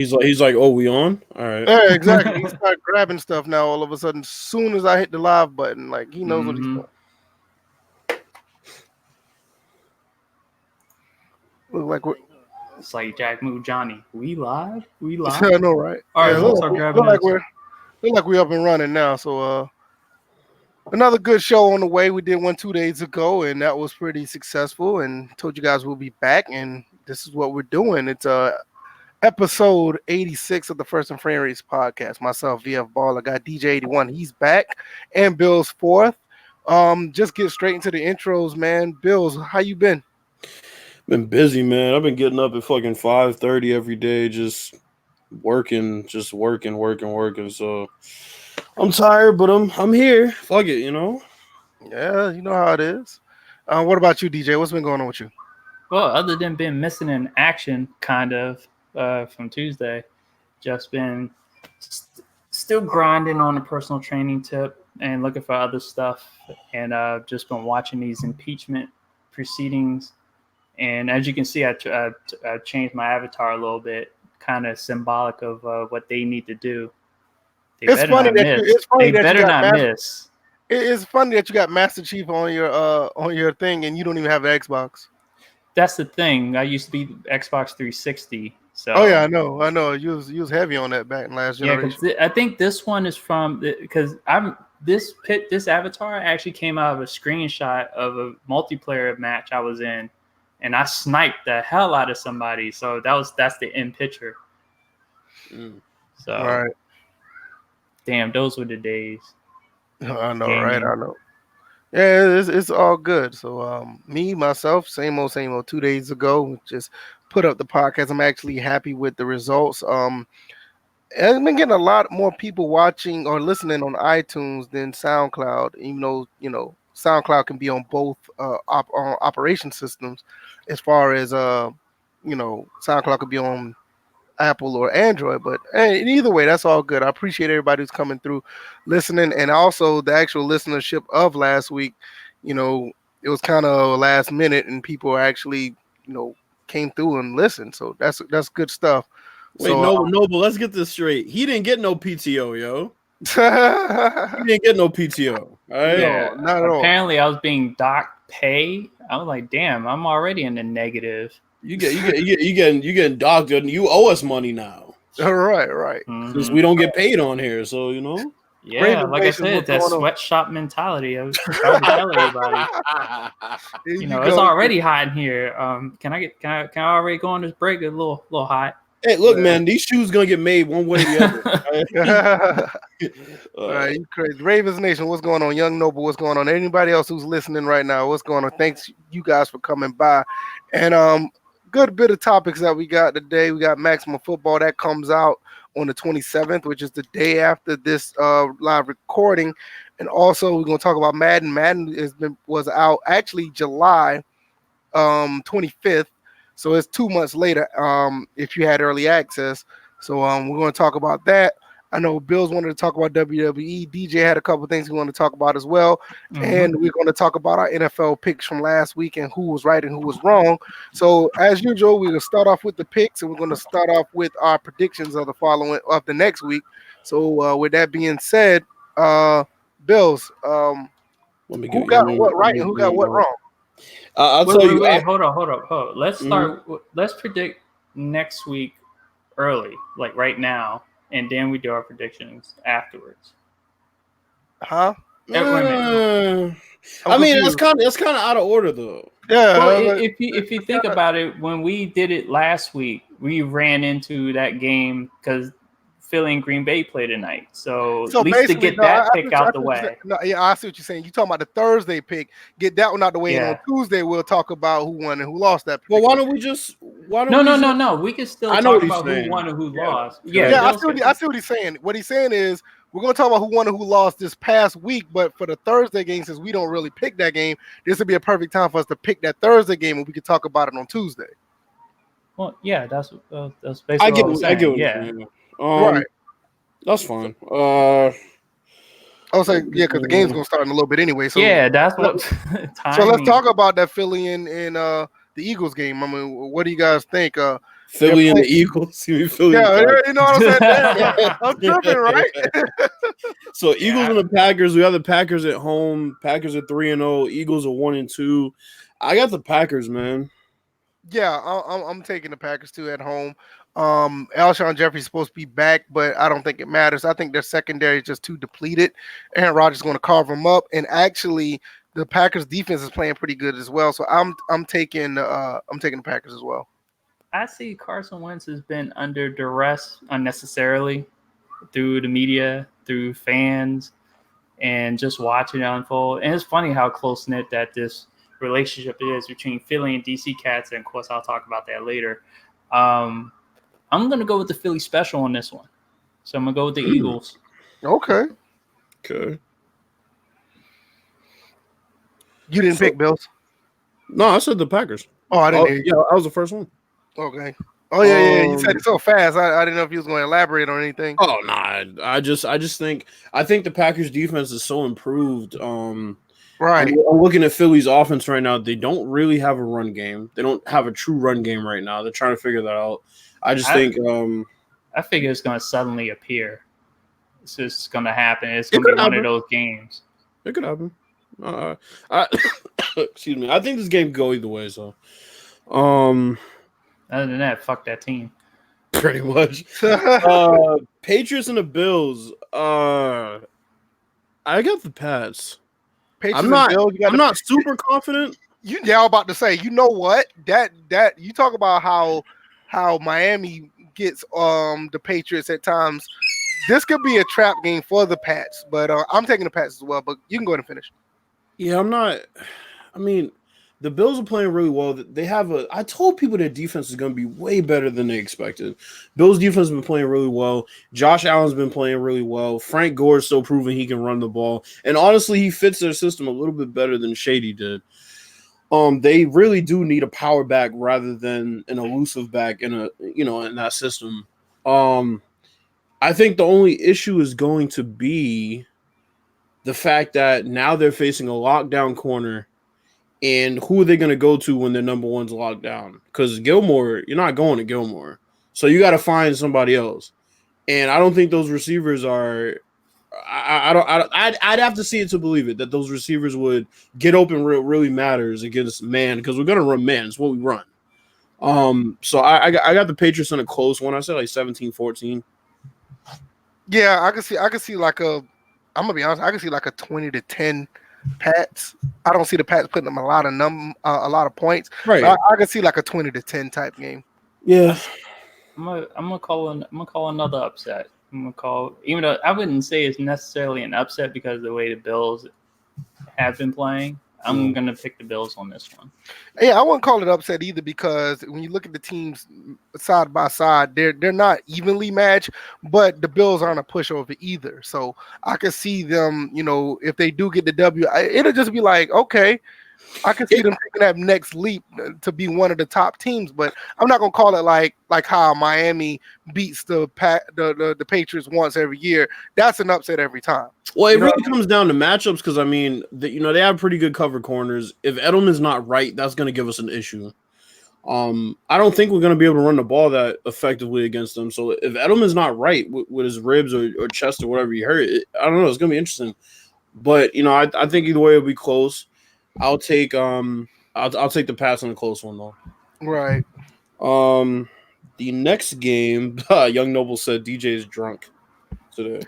He's like, oh, we on? All right. Yeah, exactly. He started grabbing stuff now. All of a sudden, as soon as I hit the live button, like he knows what he's doing. Look like we're. It's like Jack Moo Johnny. We live? I know, right? All right, yeah, let's start grabbing. Look like we're up and running now. So another good show on the way. We did one 2 days ago, and that was pretty successful. And told you guys we'll be back, and this is what we're doing. It's episode 86 of the First and Framerates Podcast. Myself, VF Ball. I got DJ 81. He's back, and Bill's fourth. Just get straight into the intros, man. Bills, how you been? Been busy, man. I've been getting up at fucking 5:30 every day, just working. So I'm tired, but I'm here. Fuck it, you know. Yeah, you know how it is. What about you, DJ? What's been going on with you? Well, other than being missing in action, kind of from Tuesday, just been still grinding on a personal training tip and looking for other stuff, and just been watching these impeachment proceedings. And as you can see, I changed my avatar a little bit, kind of symbolic of what they need to do. It's funny that miss. It's funny that you got Master Chief on your thing and you don't even have an Xbox. That's the thing. I used to be Xbox 360. So. Oh yeah, I know. You was heavy on that back in last generation. Yeah, I think this one is from because this avatar actually came out of a screenshot of a multiplayer match I was in. And I sniped the hell out of somebody, so that's the end picture. So, all right. Damn, those were the days. I know, right? I know. Yeah, it's all good. So, me myself, same old. 2 days ago, just put up the podcast. I'm actually happy with the results. I've been getting a lot more people watching or listening on iTunes than SoundCloud, even though SoundCloud can be on both operation systems. As far as SoundCloud could be on Apple or Android, but hey, either way, that's all good. I appreciate everybody who's coming through, listening, and also the actual listenership of last week. It was kind of last minute, and people actually came through and listened. So that's good stuff. Wait, no, but let's get this straight. He didn't get no PTO, yo. He didn't get no PTO. Right? Yeah, no, not at all. Apparently, I was being docked pay. I was like, damn, I'm already in the negative. You getting docked, and you owe us money now. Right. Because we don't get paid on here, so Yeah, like I said, that sweatshop mentality. I was trying to tell everybody. It's already hot in here. Can I already go on this break? A little hot. Hey, look, man, these shoes gonna get made one way or the other. All right, you crazy. Ravens Nation, what's going on? Young Noble, what's going on? Anybody else who's listening right now, what's going on? Thanks you guys for coming by. And good bit of topics that we got today. We got Maximum Football that comes out on the 27th, which is the day after this live recording. And also we're gonna talk about Madden. Madden was out actually July 25th. So it's 2 months later if you had early access. So we're going to talk about that. I know Bills wanted to talk about WWE. DJ had a couple of things he wanted to talk about as well. Mm-hmm. And we're going to talk about our NFL picks from last week and who was right and who was wrong. So as usual, we're going to start off with the picks, and we're going to start off with our predictions of the next week. So with that being said, Bills, who got what right and who got what wrong? I'll tell you. Wait, hold on. Let's start. Let's predict next week early, like right now, and then we do our predictions afterwards. Huh? I mean, that's kind of out of order, though. Yeah. Well, if you think about it, when we did it last week, we ran into that game because Philly and Green Bay play tonight. So at least to get that pick out the way. I see what you're saying. You're talking about the Thursday pick. Get that one out the way. Yeah. And on Tuesday, we'll talk about who won and who lost that pick. Well, why don't we just – No. We can still talk about who won and who lost. Yeah, I see what he's saying. What he's saying is we're going to talk about who won and who lost this past week, but for the Thursday game, since we don't really pick that game, this would be a perfect time for us to pick that Thursday game, and we could talk about it on Tuesday. Well, yeah, that's basically I get what yeah. Right. That's fine. I was like, yeah, because the game's gonna start in a little bit anyway. So yeah, that's what. So let's talk about that Philly and the Eagles game. I mean, what do you guys think? Philly and the Eagles. You mean Philly and Yeah, the you know what I'm saying? Damn, I'm tripping, right? So Eagles and the Packers. We have the Packers at home. Packers are 3-0. Eagles are 1-2. I got the Packers, man. Yeah, I'm taking the Packers too at home. Alshon Jeffrey's supposed to be back, but I don't think it matters. I think their secondary is just too depleted. Aaron Rodgers is going to carve them up, and actually, the Packers defense is playing pretty good as well. So I'm taking the Packers as well. I see Carson Wentz has been under duress unnecessarily through the media, through fans, and just watching it unfold. And it's funny how close knit that this relationship is between Philly and DC Cats, and of course I'll talk about that later. I'm gonna go with the Philly special on this one, so I'm gonna go with the Eagles. Okay. Okay. You didn't pick Bills? No, I said the Packers. Oh, I didn't hear you. Yeah, that was the first one. Okay. Oh yeah. You said it so fast. I didn't know if you was going to elaborate on anything. Oh nah, I just think the Packers defense is so improved. Right. I'm looking at Philly's offense right now. They don't really have a run game. They don't have a true run game right now. They're trying to figure that out. I figure it's going to suddenly appear. It's just going to happen. It's going to be one of those games. It could happen. Excuse me. I think this game could go either way. So, other than that, fuck that team. Pretty much. Patriots and the Bills. I got the Pats. Patriots I'm not. Bills, I'm not super confident. I was about to say. You know what? That you talk about how Miami gets the Patriots at times. This could be a trap game for the Pats, but I'm taking the Pats as well. But you can go ahead and finish. Yeah, I'm not. I mean, the Bills are playing really well. They have I told people their defense is going to be way better than they expected. Bills' defense has been playing really well. Josh Allen's been playing really well. Frank Gore's still proving he can run the ball. And honestly, he fits their system a little bit better than Shady did. They really do need a power back rather than an elusive back in that system. I think the only issue is going to be the fact that now they're facing a lockdown corner, and who are they going to go to when their number one's locked down? Because Gilmore, you're not going to Gilmore, so you got to find somebody else. And I don't think those receivers are. I'd have to see it to believe it that those receivers would get open. Really matters against man, because we're gonna run man. It's what we run. So I got the Patriots in a close one. I said like 17-14. Yeah, I can see like a. I'm gonna be honest. I can see like a 20-10 Pats. I don't see the Pats putting them a lot of points. Right. I can see like a 20-10 type game. Yeah. I'm gonna call another upset. I'm gonna call, even though I wouldn't say it's necessarily an upset because of the way the Bills have been playing. I'm gonna pick the Bills on this one. Yeah, I wouldn't call it upset either, because when you look at the teams side by side, they're not evenly matched, but the Bills aren't a pushover either. So I can see them, if they do get the W, it'll just be like, okay, I can see them taking that next leap to be one of the top teams, but I'm not gonna call it like how Miami beats the Patriots once every year. That's an upset every time. Well, it really comes down to matchups, because I mean, they have pretty good cover corners. If Edelman's not right, that's going to give us an issue. I don't think we're going to be able to run the ball that effectively against them. So if Edelman's not right with his ribs or chest or whatever he hurt, I don't know. It's going to be interesting. But I think either way it'll be close. I'll take the pass on a close one though. Right. The next game, Young Noble said DJ is drunk today.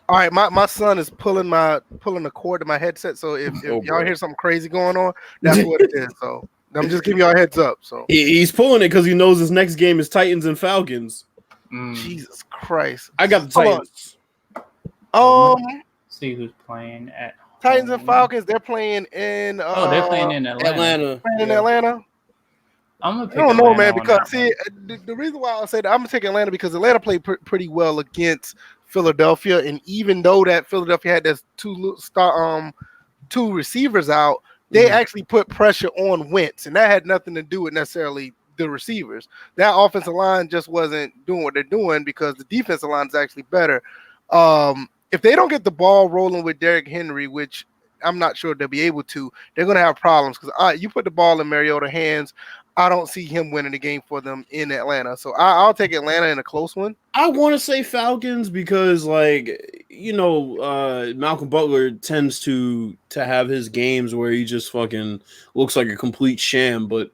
All right, my son is pulling the cord to my headset. So if y'all hear something crazy going on, that's what it is. So I'm just giving y'all a heads up. So he's pulling it because he knows his next game is Titans and Falcons. Jesus Christ! I got the Titans. See who's playing at Titans and Falcons. They're playing in. They're playing in Atlanta. Playing in Atlanta. I'm gonna pick I don't know, Atlanta man, on because that the reason why I say that I'm gonna take Atlanta, because Atlanta played pretty well against Philadelphia, and even though that Philadelphia had those two receivers out, they actually put pressure on Wentz, and that had nothing to do with necessarily the receivers. That offensive line just wasn't doing what they're doing because the defensive line is actually better. If they don't get the ball rolling with Derrick Henry, which I'm not sure they'll be able to, they're going to have problems, because you put the ball in Mariota's hands. I don't see him winning the game for them in Atlanta. So I'll take Atlanta in a close one. I want to say Falcons because, like, Malcolm Butler tends to have his games where he just fucking looks like a complete sham. But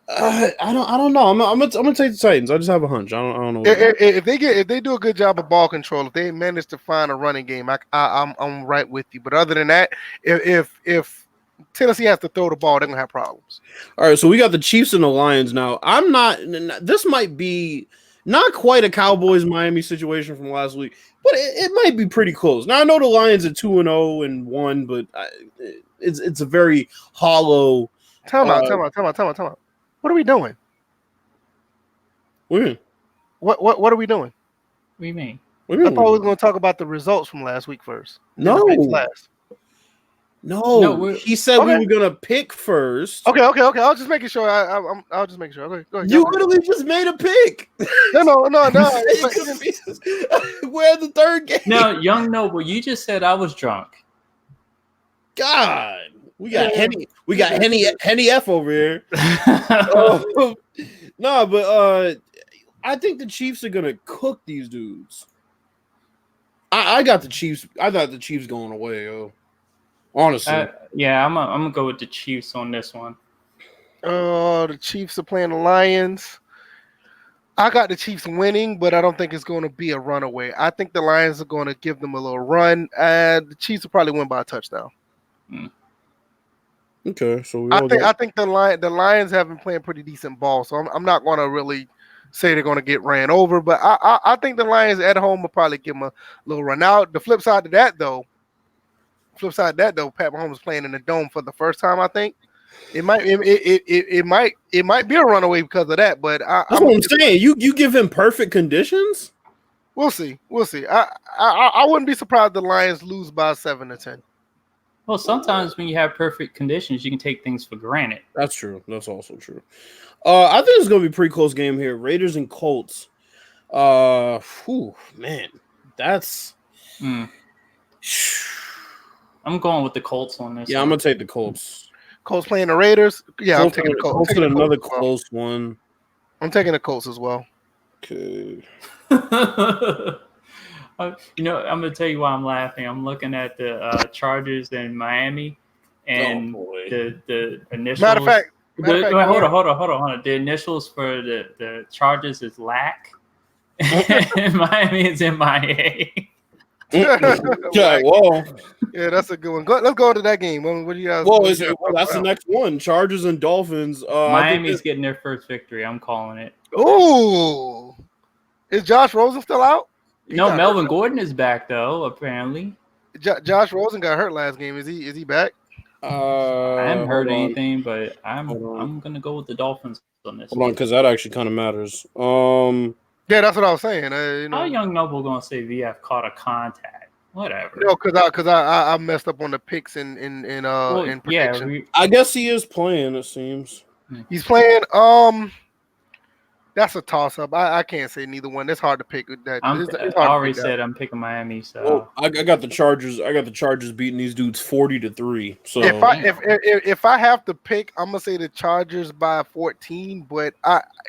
I don't know. I'm gonna take the Titans. I just have a hunch. I don't know. If they do a good job of ball control, if they manage to find a running game, I'm right with you. But other than that, if Tennessee has to throw the ball, they're gonna have problems. All right, so we got the Chiefs and the Lions now. I'm not. This might be not quite a Cowboys Miami situation from last week, but it might be pretty close. Now I know the Lions are 2-0 and 1, but it's a very hollow. Time out. What are we doing? What are we doing? What do you mean? I thought we were going to talk about the results from last week first. No, he said we were gonna pick first. Okay. I'll just making sure. I'll just make sure. Okay, go ahead. You literally just made a pick. No. We're at the third game. No, Young Noble, you just said I was drunk. God, we got Henny. We got Henny F over here. No, but I think the Chiefs are gonna cook these dudes. I got the Chiefs. I thought the Chiefs going away, yo. Honestly, I'm gonna go with the Chiefs on this one. The Chiefs are playing the Lions. I got the Chiefs winning, but I don't think it's going to be a runaway. I think the Lions are going to give them a little run, and the Chiefs will probably win by a touchdown. Okay, so I think the Lions have been playing pretty decent ball, so I'm not going to really say they're going to get ran over, but I think the Lions at home will probably give them a little run. Now, the flip side to that, though, Pat Mahomes playing in the dome for the first time. I think it might be a runaway because of that. But that's what I'm saying. You give him perfect conditions. We'll see. I wouldn't be surprised the Lions lose by 7 or 10. Well, sometimes when you have perfect conditions, you can take things for granted. That's true. That's also true. I think it's gonna be a pretty close game here. Raiders and Colts. Man, that's. I'm going with the Colts on this. Yeah, I'm gonna take the Colts. Colts playing the Raiders. Yeah, I'm taking the Colts. Taking another close one. I'm taking the Colts as well. Okay. I'm gonna tell you why I'm laughing. I'm looking at the Chargers in Miami, and the initials. Matter of fact, hold on. The initials for the Chargers is LAC, and Miami is MIA. Okay, whoa. Yeah, that's a good one. Let's go into that game. What do you guys? That's the next one. Chargers and Dolphins. Miami's getting their first victory. I'm calling it. Ooh, is Josh Rosen still out? No, Melvin Gordon is back though. Apparently, Josh Rosen got hurt last game. Is he back? I haven't heard anything, but I'm gonna go with the Dolphins on this. Hold on, because that actually kind of matters. Yeah, that's what I was saying. How Young Noble gonna say VF caught a contact? Whatever. No, because I messed up on the picks in prediction. Yeah, I guess he is playing. It seems he's playing. That's a toss up. I can't say neither one. It's hard to pick. I already said I'm picking Miami. So I got the Chargers. I got the Chargers beating these dudes 40-3. So if I have to pick, I'm gonna say the Chargers by 14. But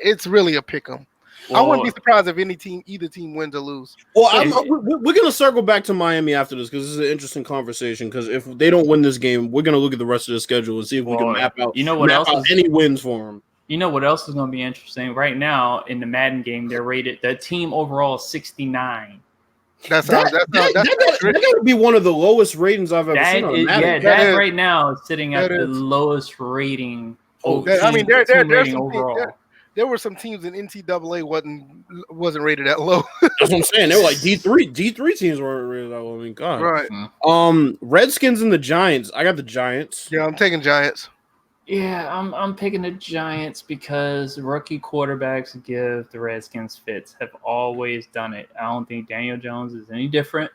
it's really a pick 'em. I wouldn't be surprised if either team wins or lose. Well, we're going to circle back to Miami after this because this is an interesting conversation. Because if they don't win this game, we're going to look at the rest of the schedule and see if we can map out. Any wins for them. You know what else is going to be interesting? Right now in the Madden game, they're rated. The team overall is 69. That got to be one of the lowest ratings I've ever seen on Madden. That right now is sitting at the lowest rating. There were some teams in NCAA wasn't rated that low. That's what I'm saying. They were like D3. D3 teams weren't rated that low. I mean, God. Right. Redskins and the Giants. I got the Giants. Yeah, I'm taking Giants. Yeah, I'm picking the Giants because rookie quarterbacks give the Redskins fits. Have always done it. I don't think Daniel Jones is any different.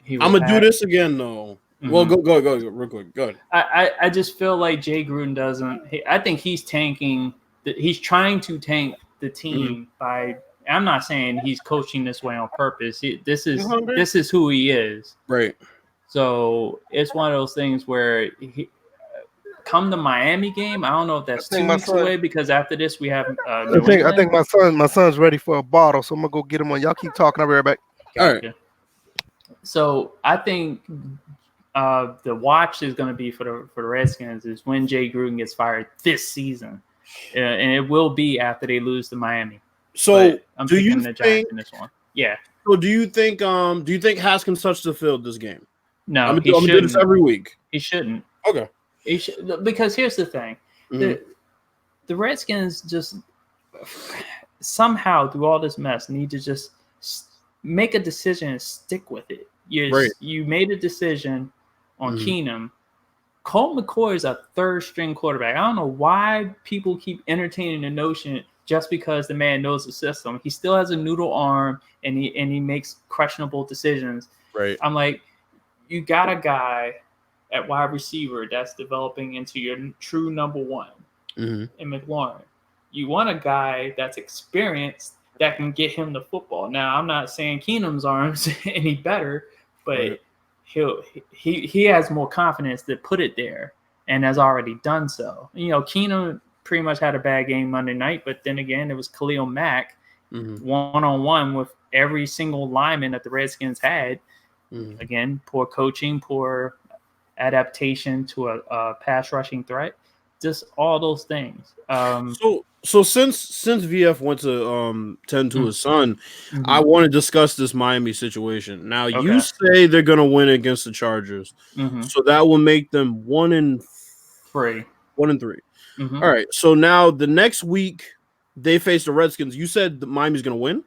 I'm gonna do this again though. Mm-hmm. Well, go real quick. Go ahead. I just feel like Jay Gruden doesn't. I think he's tanking. He's trying to tank the team by. I'm not saying he's coaching this way on purpose. This is who he is. Right. So it's one of those things where come the Miami game. I don't know if that's I think 2 my weeks son- away because after this we have I New think England. my son's ready for a bottle, so I'm gonna go get him one. Y'all keep talking. I'll be right back. All right. Gotcha. So I think the watch is going to be for the Redskins is when Jay Gruden gets fired this season, and it will be after they lose to Miami. So But I'm do picking you the Giants think? in this one? Yeah. So do you think? Haskins touched the field this game? No, I'm he gonna do this shouldn't. every week. He shouldn't. Okay. He should, because here's the thing: Mhm. the Redskins just somehow through all this mess need to just make a decision and stick with it. You made a decision on Keenum. Colt McCoy is a third-string quarterback. I don't know why people keep entertaining the notion just because the man knows the system. He still has a noodle arm, and he makes questionable decisions. Right. I'm like, you got a guy at wide receiver that's developing into your true number one in McLaurin. You want a guy that's experienced that can get him the football. Now, I'm not saying Keenum's arms any better, but he has more confidence to put it there and has already done so. You know, Keenum pretty much had a bad game Monday night, but then again, it was Khalil Mack one-on-one with every single lineman that the Redskins had. Again, poor coaching, poor adaptation to a pass rushing threat, just all those things. So since VF went to tend to his son, I want to discuss this Miami situation. Now you say they're gonna win against the Chargers, so that will make them 1-3. 1-3. All right. So now the next week they face the Redskins. You said that Miami's gonna win.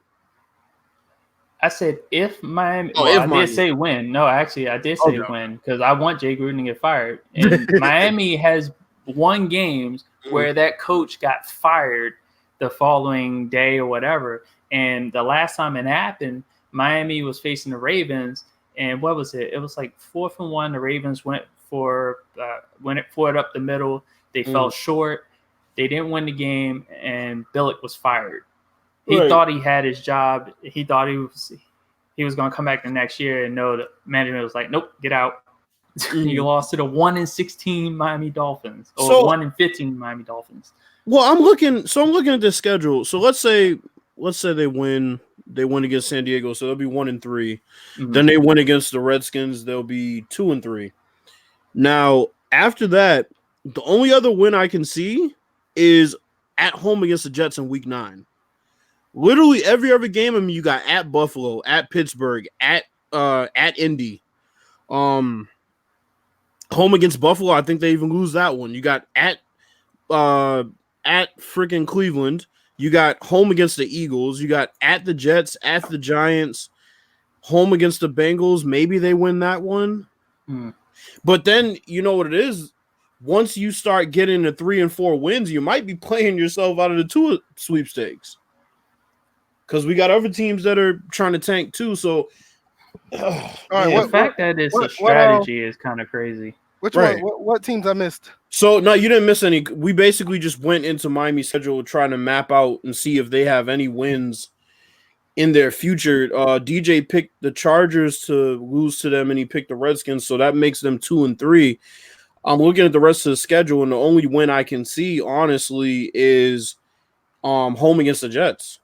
I said if Miami. Oh, well, if I Miami. did say win. No, actually, I did say win because I want Jay Gruden to get fired. And Miami has won games where that coach got fired the following day or whatever. And the last time it happened, Miami was facing the Ravens, and what was it? It was like 4th and 1. The Ravens went for it up the middle. They fell short. They didn't win the game, and Billick was fired. He thought he had his job. He thought he was going to come back the next year, and no, the management was like, nope, get out. You lost to the 1-16 Miami Dolphins, or 1-15 Miami Dolphins. Well, I'm looking at the schedule. So let's say they win against San Diego, so they'll be 1-3. Then they win against the Redskins, they'll be 2-3. Now, after that, the only other win I can see is at home against the Jets in week 9. Literally every other game, I mean, you got at Buffalo, at Pittsburgh, at Indy. Home against Buffalo, I think they even lose that one. You got at freaking Cleveland. You got home against the Eagles. You got at the Jets, at the Giants, home against the Bengals. Maybe they win that one. But then you know what it is. Once you start getting the 3 and 4 wins, you might be playing yourself out of the 2 sweepstakes. Because we got other teams that are trying to tank too. So, the fact that it's a strategy is kind of crazy. Which one? What teams I missed? So, no, you didn't miss any. We basically just went into Miami's schedule trying to map out and see if they have any wins in their future. DJ picked the Chargers to lose to them, and he picked the Redskins. So that makes them 2-3. I'm looking at the rest of the schedule, and the only win I can see, honestly, is home against the Jets.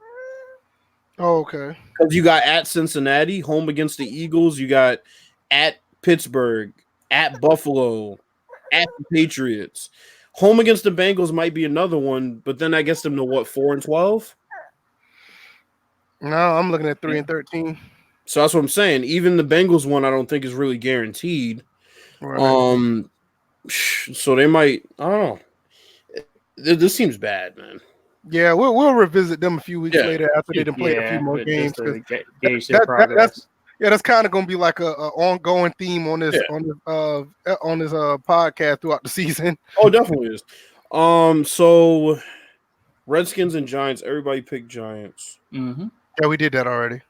Oh, okay. Because you got at Cincinnati, home against the Eagles. You got at Pittsburgh, at Buffalo, at the Patriots. Home against the Bengals might be another one, but then I guess them to what, 4-12? No, I'm looking at 3-13. So that's what I'm saying. Even the Bengals one, I don't think is really guaranteed. Right. So they might. I don't know. This seems bad, man. Yeah, we'll revisit them a few weeks later after they done played a few more games. That's kind of going to be like a ongoing theme on this podcast throughout the season. Oh, definitely is. So Redskins and Giants. Everybody picked Giants. Yeah, we did that already.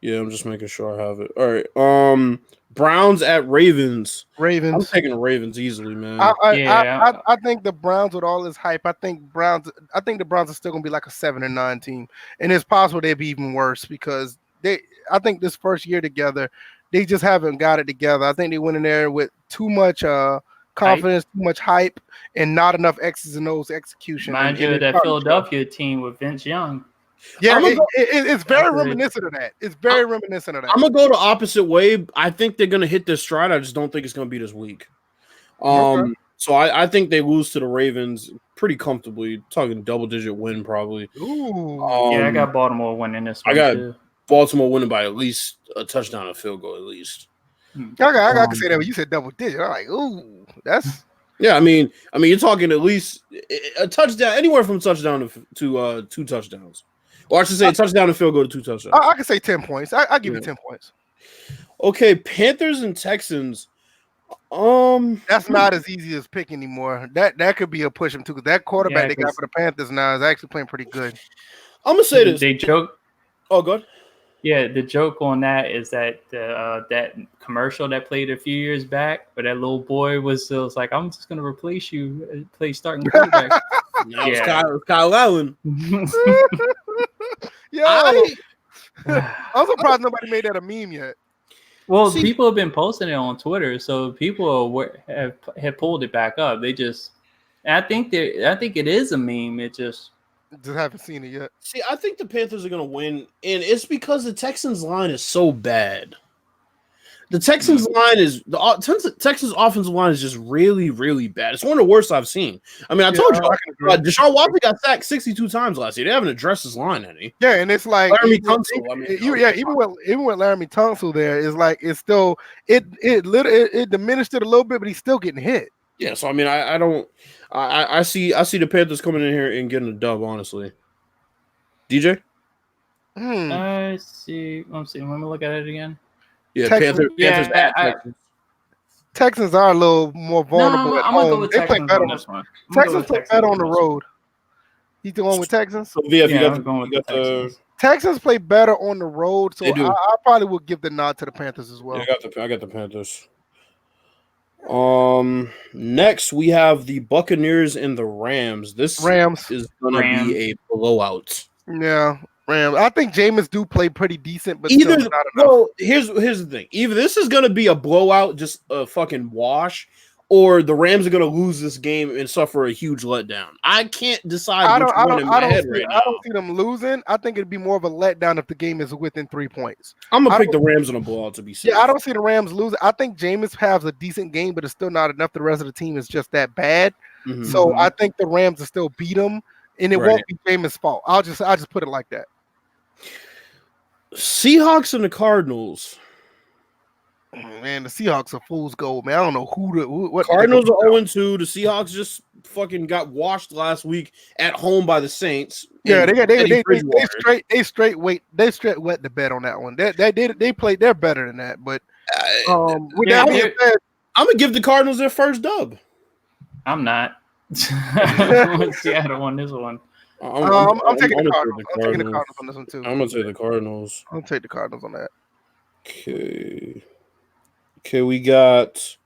Yeah, I'm just making sure I have it. All right. Browns at Ravens. I'm taking the Ravens easily, man. I think the Browns with all this hype. I think the Browns are still gonna be like a 7-9 team, and it's possible they'd be even worse because I think this first year together, they just haven't got it together. I think they went in there with too much confidence, too much hype, and not enough X's and O's execution. Mind you, that Philadelphia team with Vince Young. Yeah, it's very reminiscent of that. It's very reminiscent of that. I'm gonna go the opposite way. I think they're gonna hit this stride. I just don't think it's gonna be this week. Okay. So I think they lose to the Ravens pretty comfortably. Talking double-digit win probably. Ooh. I got Baltimore winning this one. I got too. Baltimore winning by at least a touchdown and a field goal at least. I can say that when you said double-digit. I'm like, ooh, that's. Yeah, I mean, you're talking at least a touchdown, anywhere from touchdown to 2 touchdowns. Or I should say a touchdown and field goal to 2 touchdowns. I can say 10 points. I give you 10 points. Okay, Panthers and Texans. That's not as easy as pick anymore. That could be a push him too, because that quarterback they got for the Panthers now is actually playing pretty good. I'm gonna say this. They joke. Oh, good. Yeah, the joke on that is that that commercial that played a few years back, where that little boy was like, "I'm just gonna replace you, play starting quarterback." It's Kyle Allen. I'm surprised nobody made that a meme yet. Well, people have been posting it on Twitter, so people have pulled it back up. They just, I think it is a meme. It just haven't seen it yet. See, I think the Panthers are going to win, and it's because the Texans line is so bad. The Texans line is Texans offensive line is just really, really bad. It's one of the worst I've seen. I mean, I told you, Deshaun Watson got sacked 62 times last year. They haven't addressed his line any. Yeah, and it's like Laramie Tunsil. Even with Laramie Tunsil there, is like it's still it diminished it a little bit, but he's still getting hit. Yeah, so I mean, I see the Panthers coming in here and getting a dub. Honestly, DJ. I see. Let me look at it again. Yeah, Panthers. Texans are a little more vulnerable at home. They play better on this one. Texans play better on the road. You going with Texans? So I'm going with Texans. Texans play better on the road, so I probably would give the nod to the Panthers as well. Yeah, I got the Panthers. Next we have the Buccaneers and the Rams. This is gonna be a blowout. Yeah. Rams. I think Jameis do play pretty decent, but either still not enough. Well, here's the thing. Either this is gonna be a blowout, just a fucking wash, or the Rams are gonna lose this game and suffer a huge letdown. I can't decide I don't see them losing. I think it'd be more of a letdown if the game is within 3 points. I'm gonna pick the Rams on a blowout to be safe. Yeah, I don't see the Rams losing. I think Jameis has a decent game, but it's still not enough. The rest of the team is just that bad. Mm-hmm. So I think the Rams will still beat them, and it won't be Jameis' fault. I'll just put it like that. Seahawks and the Cardinals. Man, the Seahawks are fool's gold, man. I don't know what Cardinals are 0-2. The Seahawks just fucking got washed last week at home by the Saints. Yeah, they straight wet the bet on that one. They played. They're better than that, but with that being said, I'm gonna give the Cardinals their first dub. I'm not. Seattle won this one. I'm taking the Cardinals. I'm taking the Cardinals on this one too. I'm gonna take the Cardinals. I'll take the Cardinals on that. Okay, we got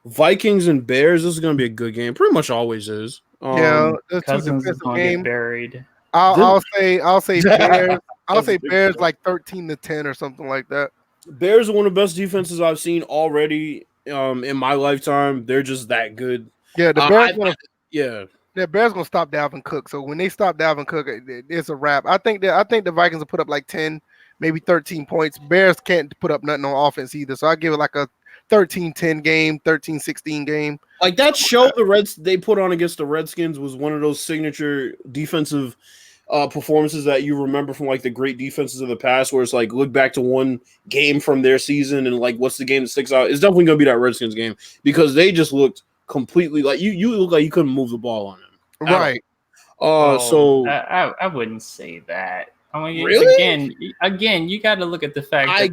Vikings and Bears. This is gonna be a good game. Pretty much always is. That's two defensive games. Buried. I'll say Bears. I'll say Bears like 13-10 or something like that. Bears are one of the best defenses I've seen already in my lifetime. They're just that good. Yeah, the Bears. The Bears gonna stop Dalvin Cook. So when they stop Dalvin Cook, it's a wrap. I think the Vikings will put up like 10, maybe 13 points. Bears can't put up nothing on offense either. So I give it like a 13-10 game, 13-16 game. Like that show they put on against the Redskins was one of those signature defensive performances that you remember from like the great defenses of the past, where it's like look back to one game from their season and like what's the game that sticks out. It's definitely gonna be that Redskins game because they just looked completely like you look like you couldn't move the ball on him. Right. So I wouldn't say that. I mean, really? Again, you got to look at the fact that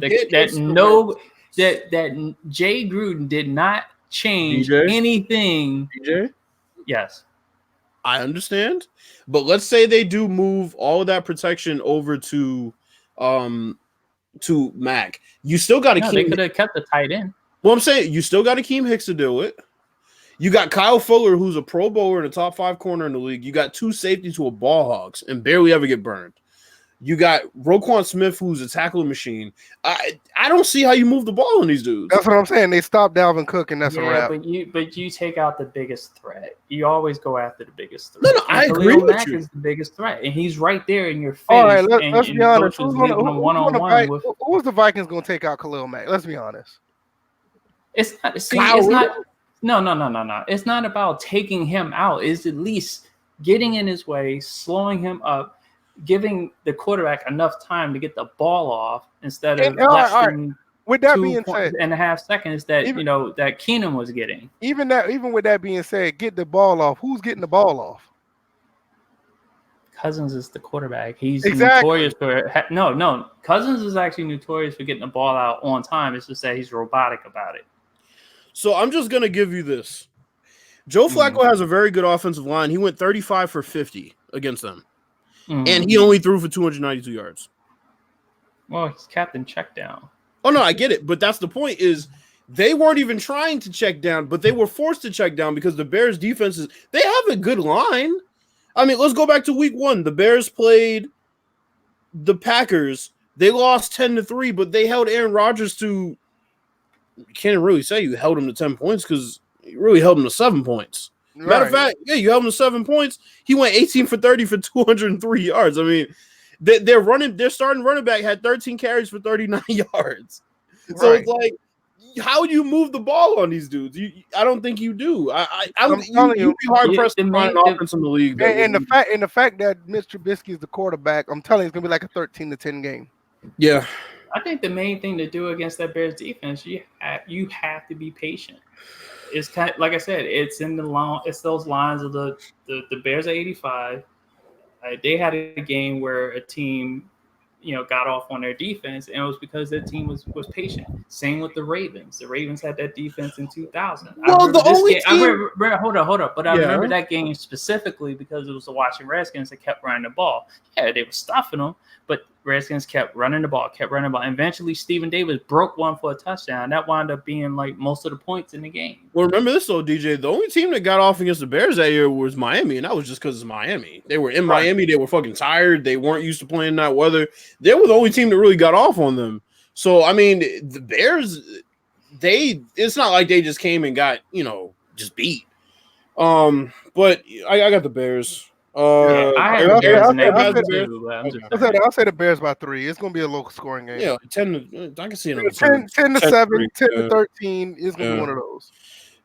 Jay Gruden did not change anything. DJ? Yes. I understand. But let's say they do move all of that protection over to Mac. You still got to keep. They could have kept the tight end. Well, I'm saying you still got to Akeem Hicks to do it. You got Kyle Fuller, who's a Pro Bowler and a top 5 corner in the league. You got 2 safeties who are ball hogs and barely ever get burned. You got Roquan Smith, who's a tackling machine. I don't see how you move the ball on these dudes. That's what I'm saying. They stopped Dalvin Cook, and that's a wrap. But you take out the biggest threat. You always go after the biggest threat. No, I agree with Mack you. is the biggest threat, and he's right there in your face. All right, let's be honest. Who's the Vikings going to take out Khalil Mack? Let's be honest. It's not. No. It's not about taking him out. It's at least getting in his way, slowing him up, giving the quarterback enough time to get the ball off instead of less than with that being said, and a half seconds that that Keenum was getting. Even with that being said, get the ball off. Who's getting the ball off? Cousins is the quarterback. He's notorious for no. Cousins is actually notorious for getting the ball out on time. It's just that he's robotic about it. So I'm just gonna give you this. Joe Flacco has a very good offensive line. He went 35 for 50 against them. And he only threw for 292 yards. Well, he's captain check down. Oh, no, I get it. But that's the point is they weren't even trying to check down, but they were forced to check down because the Bears defenses, they have a good line. I mean, let's go back to week 1. The Bears played the Packers. They lost 10-3, but they held Aaron Rodgers to, you can't really say you held him to 10 points because you really held him to 7 points. Right. Matter of fact, you held him to 7 points. He went 18 for 30 for 203 yards. I mean, their starting running back had 13 carries for 39 yards. So it's like, how do you move the ball on these dudes? I don't think you do. You'd be hard pressed to find an offense in the league. And the fact that Mr. Trubisky is the quarterback, I'm telling you, it's gonna be like a 13-10 game. Yeah, I think the main thing to do against that Bears defense, you have to be patient. It's kind of, like I said, it's those lines of the Bears at 85. They had a game where a team, got off on their defense, and it was because their team was patient. Same with the Ravens. The Ravens had that defense in 2000. Well, Hold up. But I remember that game specifically because it was the Washington Redskins that kept running the ball. Yeah, they were stuffing them, but Redskins kept running the ball. And eventually, Stephen Davis broke one for a touchdown. That wound up being like most of the points in the game. Well, remember this though, DJ. The only team that got off against the Bears that year was Miami, and that was just because it's Miami. They were in Miami. They were fucking tired. They weren't used to playing that weather. They were the only team that really got off on them. So, I mean, the Bears, it's not like they just came and got, just beat. But I got the Bears. I'll say the Bears by 3. It's going to be a low scoring game. Yeah, 10. I can see it. 10-7, 10-13 is going to be one of those.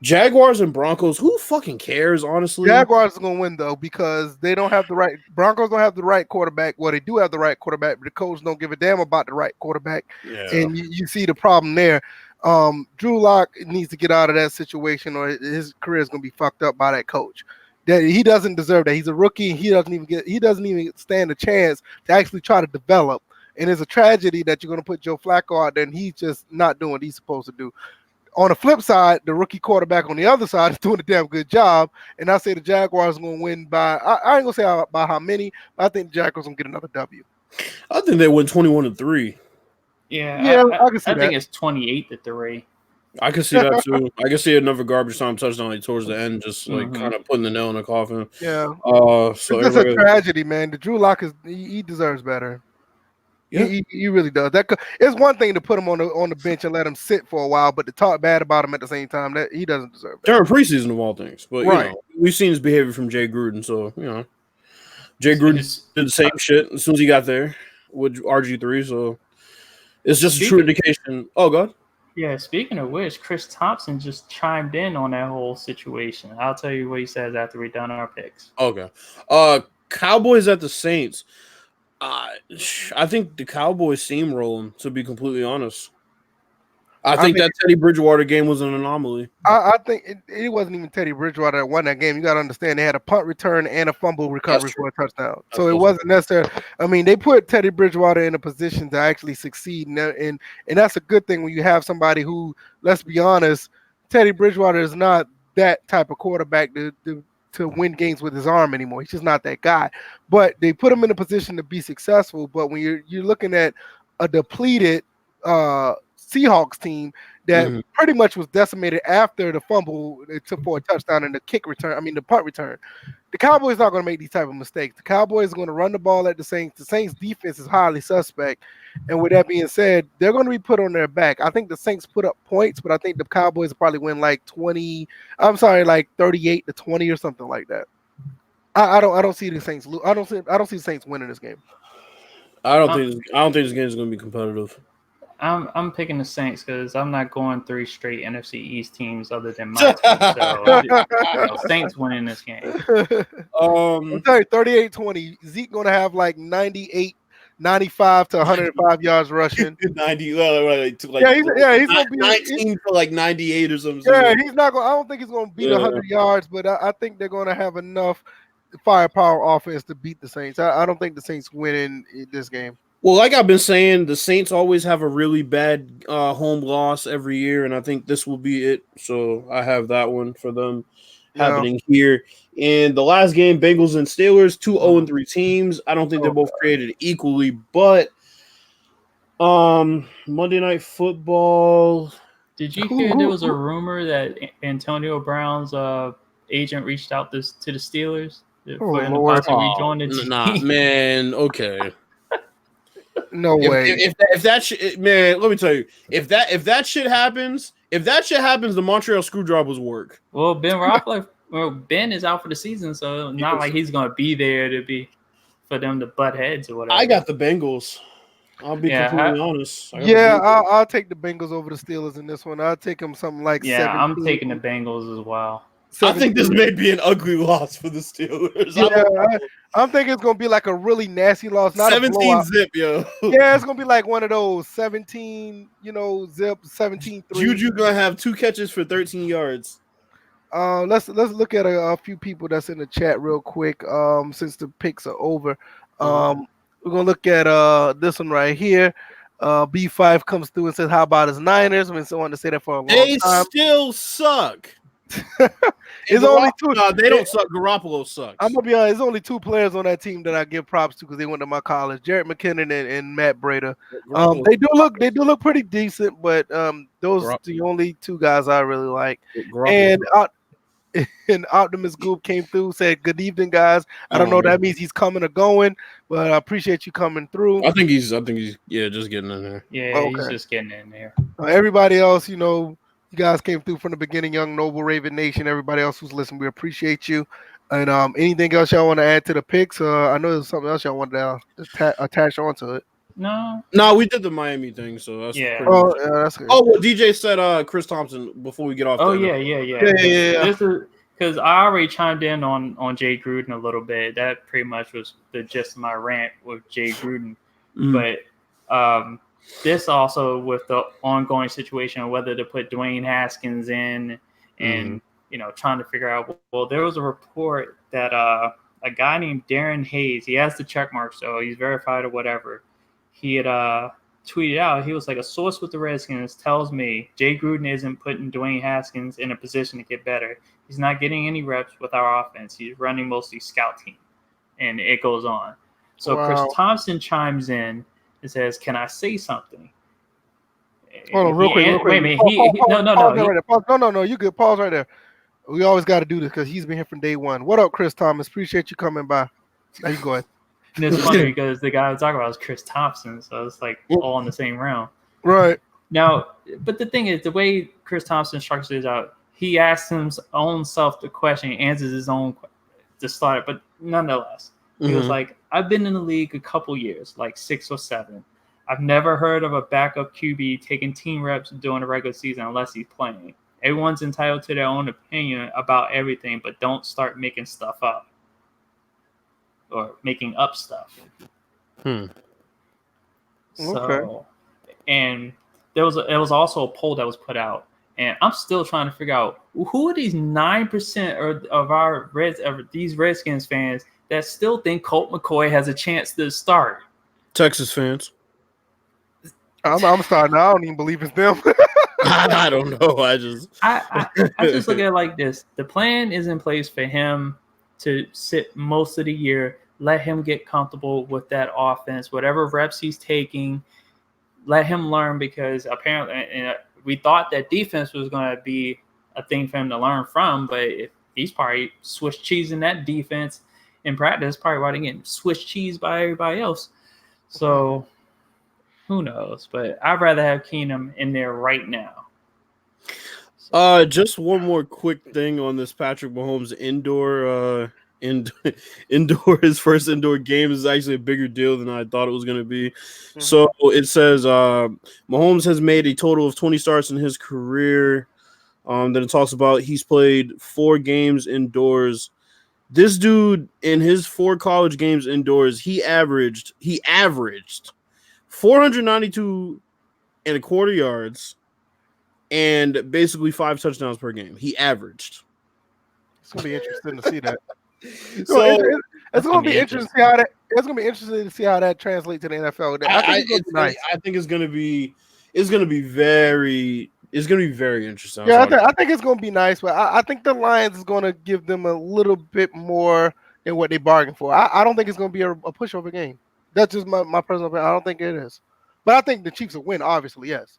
Jaguars and Broncos. Who fucking cares? Honestly, Jaguars are going to win though because they don't have the right. Broncos don't have the right quarterback. Well, they do have the right quarterback, but the coach don't give a damn about the right quarterback. Yeah. And you see the problem there. Drew Lock needs to get out of that situation, or his career is going to be fucked up by that coach. That he doesn't deserve that. He's a rookie. He doesn't even stand a chance to actually try to develop. And it's a tragedy that you're going to put Joe Flacco out there and he's just not doing what he's supposed to do. On the flip side, the rookie quarterback on the other side is doing a damn good job. And I say the Jaguars are going to win by, I ain't going to say by how many, but I think the Jaguars going to get another W. I think they win 21-3. Yeah, I can see that. I think it's 28-3. I can see that too. I can see another garbage time touchdown towards the end, just like kind of putting the nail in the coffin. Yeah. So it's a tragedy, man. The Drew Lock he deserves better. Yeah, he really does. It's one thing to put him on the bench and let him sit for a while, but to talk bad about him at the same time, that he doesn't deserve that. During preseason of all things, but we've seen his behavior from Jay Gruden, so Jay Gruden did the same shit as soon as he got there with RG3. So it's just a true indication. Oh, God. Yeah, speaking of which, Chris Thompson just chimed in on that whole situation. I'll tell you what he says after we've done our picks. Okay. Cowboys at the Saints. I think the Cowboys steamroll them, to be completely honest. I think that Teddy Bridgewater game was an anomaly. I think it wasn't even Teddy Bridgewater that won that game. You got to understand they had a punt return and a fumble recovery for a touchdown. So it wasn't necessarily. I mean, they put Teddy Bridgewater in a position to actually succeed, and that's a good thing when you have somebody who, let's be honest, Teddy Bridgewater is not that type of quarterback to win games with his arm anymore. He's just not that guy. But they put him in a position to be successful. But when you're looking at a depleted Seahawks team that Mhm. pretty much was decimated after the fumble it took for a touchdown and the the punt return. The Cowboys not going to make these type of mistakes. The Cowboys are going to run the ball at the Saints. The Saints defense is highly suspect. And with that being said, they're going to be put on their back. I think the Saints put up points, but I think the Cowboys will probably win like 38-20 or something like that. I don't see the Saints. I don't see the Saints winning this game. I don't think this game is going to be competitive. I'm picking the Saints because I'm not going 3 straight NFC East teams other than my team. So Saints winning this game. I'm telling you, 38-20. Zeke going to have like 95 to 105 yards rushing. 90, he's going to be 19 for like 98 or something. Yeah, he's not going. I don't think he's going to beat 100 yards, but I think they're going to have enough firepower offense to beat the Saints. I don't think the Saints win in this game. Well, like I've been saying, the Saints always have a really bad home loss every year, and I think this will be it. So I have that one for them happening here. And the last game, Bengals and Steelers, 2 0-3 teams. I don't think they're both created equally, but Monday Night Football. Did you hear there was a rumor that Antonio Brown's agent reached out to the Steelers for him to rejoin the team? Nah, man. Okay. No way. If that shit, man, let me tell you, if that shit happens, the Montreal Screwdrivers work. Well, Ben is out for the season, so not like he's gonna be there for them to butt heads or whatever. I got the Bengals. I'll be completely honest. I'll take the Bengals over the Steelers in this one. I'll take them something like 17. I'm taking the Bengals as well. 17. I think this may be an ugly loss for the Steelers. Yeah, I'm thinking it's gonna be like a really nasty loss. Not 17 zip, yo. Yeah, it's gonna be like one of those 17, zip 17-3. Juju gonna have 2 catches for 13 yards. Let's look at a few people that's in the chat real quick. Since the picks are over, we're gonna look at this one right here. B5 comes through and says, "How about his Niners?" I've been wanting to say that for a long time. They still suck. It's only 2. They don't suck. Garoppolo sucks. I'm gonna be honest. There's only 2 players on that team that I give props to because they went to my college: Jarrett McKinnon and Matt Breida. They do look pretty decent, but those are the only 2 guys I really like. And Optimus Goop came through, said, "Good evening, guys." I don't know if that means he's coming or going, but I appreciate you coming through. I think he's just getting in there. Yeah, he's just getting in there. Everybody else, you guys came through from the beginning, Young Noble Raven Nation. Everybody else who's listening, we appreciate you. And anything else y'all want to add to the picks? I know there's something else y'all wanted to attach onto it. No, we did the Miami thing, so that's that's good. Oh, well, DJ said Chris Thompson before we get off. Yeah. This is because I already chimed in on Jay Gruden a little bit. That pretty much was the gist of my rant with Jay Gruden. But this also with the ongoing situation of whether to put Dwayne Haskins in and trying to figure out. Well, there was a report that a guy named Darren Hayes, he has the check mark, so he's verified or whatever. He had tweeted out, he was like, "A source with the Redskins tells me Jay Gruden isn't putting Dwayne Haskins in a position to get better. He's not getting any reps with our offense. He's running mostly scout team." And it goes on. So Chris Thompson chimes in and says, "Can I say something?" Hold on, real quick. Wait a minute. No, you good. Pause right there. We always got to do this because he's been here from day one. What up, Chris Thomas? Appreciate you coming by. Now you go ahead. And it's funny because the guy I'm talking about is Chris Thompson, so it's like all in the same round. Right. Now, but the thing is, the way Chris Thompson structures it out, he asks his own self the question, answers his own to start it, but nonetheless, he was like, "I've been in the league a couple years, like 6 or 7. I've never heard of a backup QB taking team reps during the regular season unless he's playing. Everyone's entitled to their own opinion about everything, but don't start making stuff up. Or making up stuff." So, and there was also a poll that was put out, and I'm still trying to figure out who are these 9% of these Redskins fans that still think Colt McCoy has a chance to start. Texas fans. I'm starting. I don't even believe it's them. I don't know. I just look at it like this: the plan is in place for him to sit most of the year, let him get comfortable with that offense, whatever reps he's taking, let him learn, because apparently we thought that defense was going to be a thing for him to learn from, but if he's probably Swiss cheesing that defense in practice, probably why they getting Swiss cheese by everybody else. So who knows? But I'd rather have Keenum in there right now. Just one more quick thing on this Patrick Mahomes indoor his first indoor game is actually a bigger deal than I thought it was going to be. Mm-hmm. So it says Mahomes has made a total of 20 starts in his career. Then it talks about he's played 4 games indoors. This dude in his 4 college games indoors, he averaged 492 and a quarter yards and basically 5 touchdowns per game. He averaged. It's gonna be interesting to see that. So it's gonna be interesting to see how that. It's gonna be interesting to see how that translates to the NFL. I think it's gonna be very interesting. Yeah, I think it's gonna be nice, but I think the Lions is gonna give them a little bit more than what they bargained for. I don't think it's gonna be a pushover game. That's just my personal opinion. I don't think it is, but I think the Chiefs will win. Obviously, yes.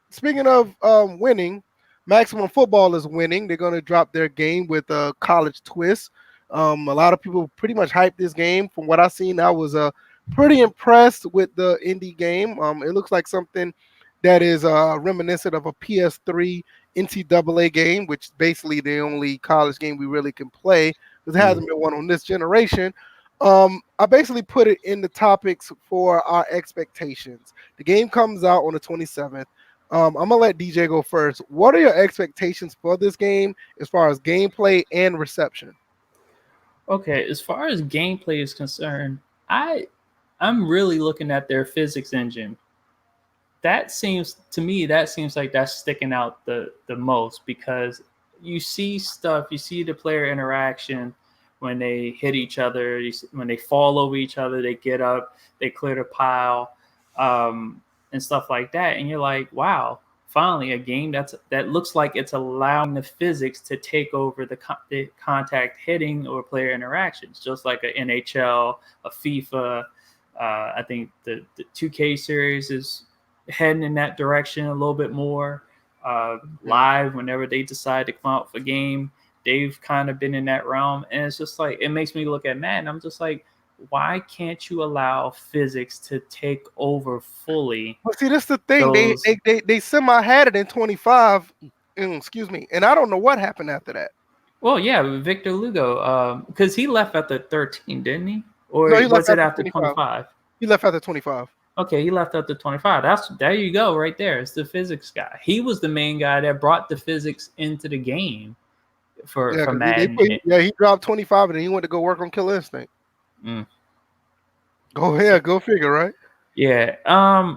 Speaking of winning, Maximum Football is winning. They're going to drop their game with a college twist. A lot of people pretty much hyped this game. From what I've seen, I was pretty impressed with the indie game. It looks like something that is reminiscent of a PS3 NCAA game, which is basically the only college game we really can play, because there hasn't been one on this generation. I basically put it in the topics for our expectations. The game comes out on the 27th. I'm going to let DJ go first. What are your expectations for this game as far as gameplay and reception? Okay, as far as gameplay is concerned, I'm really looking at their physics engine. That seems like that's sticking out the most, because you see the player interaction when they hit each other, when they fall over each other, they get up, they clear the pile, and stuff like that. And you're like, wow, finally a game that looks like it's allowing the physics to take over the contact hitting or player interactions, just like a NHL, a FIFA. I think the 2K series is heading in that direction a little bit more. Live, whenever they decide to come out for game, they've kind of been in that realm. And it's just like, it makes me look at Madden. I'm just like, why can't you allow physics to take over fully? Well, see, that's the thing. They semi had it in 25. Excuse me, and I don't know what happened after that. Well, yeah, Victor Lugo, because he left after 13, didn't he? Or no, was it after 25? He left after 25. Okay, he left after 25. There you go, right there. It's the physics guy. He was the main guy that brought the physics into the game for Madden. He dropped 25 and then he went to go work on Killer Instinct. Go ahead, go figure, right? Yeah.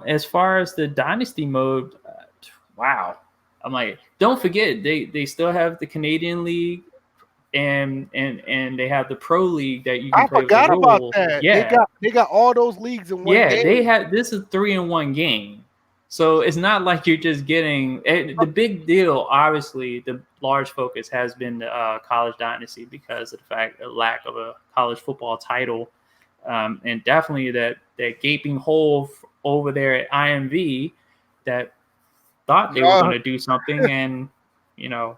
As far as the Dynasty mode, wow. I'm like, don't forget they still have the Canadian League and they have the Pro League that you can play. I forgot about that. Yeah, they got all those leagues in one game. They had this is 3-in-1 game. So it's not like you're just getting the big deal. Obviously, the large focus has been the College Dynasty because of the lack of a college football title. And definitely that gaping hole over there at IMV that thought they were going to do something, and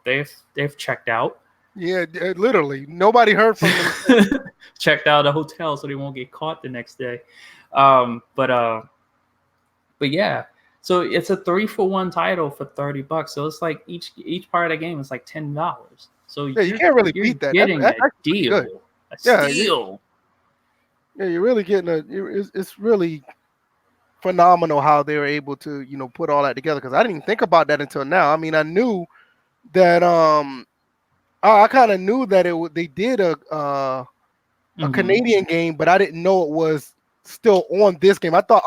they've checked out. Yeah, literally nobody heard from them. Checked out a hotel so they won't get caught the next day. But yeah, so it's a 3-for-1 title for $30. So it's like each part of the game is like $10. So you can't really beat that. Getting that's a deal. A steal. Yeah, you're really getting it's really phenomenal how they were able to, put all that together, because I didn't even think about that until now. I mean, I knew that I kind of knew that they did a Canadian game, but I didn't know it was still on this game. I thought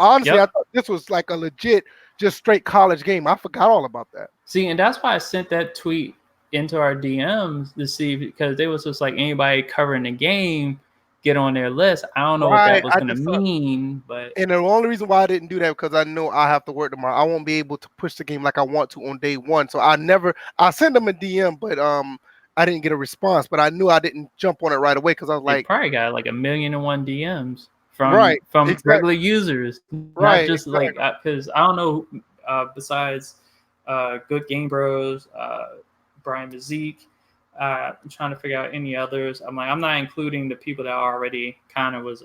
this was like a legit, just straight college game. I forgot all about that. See, and that's why I sent that tweet into our DMs to see, because they was just like, anybody covering the game get on their list. I don't know what that was going to mean, but and the only reason why I didn't do that because I know I have to work tomorrow. I won't be able to push the game like I want to on day one. So I sent them a DM, but I didn't get a response. But I knew I didn't jump on it right away because I was like, probably got like 1,000,001 DMs Right. from Exactly. regular users, not Right. just like Exactly. because I don't know besides Good Game Bros, Brian Mazik. I'm trying to figure out any others. I'm not including the people that already kind of was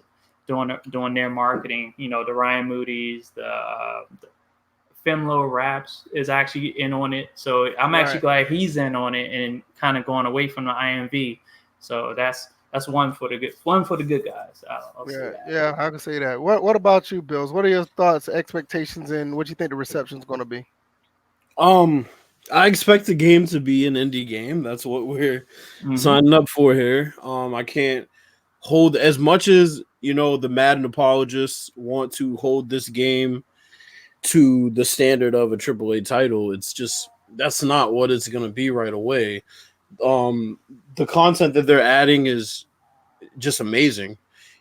doing their marketing. You know, the Ryan Moody's, the Femlo Raps is actually in on it. So I'm actually glad he's in on it and kind of going away from the IMV. So that's one for the good guys. I'll say that. Yeah, I can say that. What about you, Bills? What are your thoughts, expectations, and what you think the reception is going to be? I expect the game to be an indie game. That's what we're signing up for here. I can't hold as much as the Madden apologists want to hold this game to the standard of a AAA title. It's just that's not what it's going to be right away. The content that they're adding is just amazing,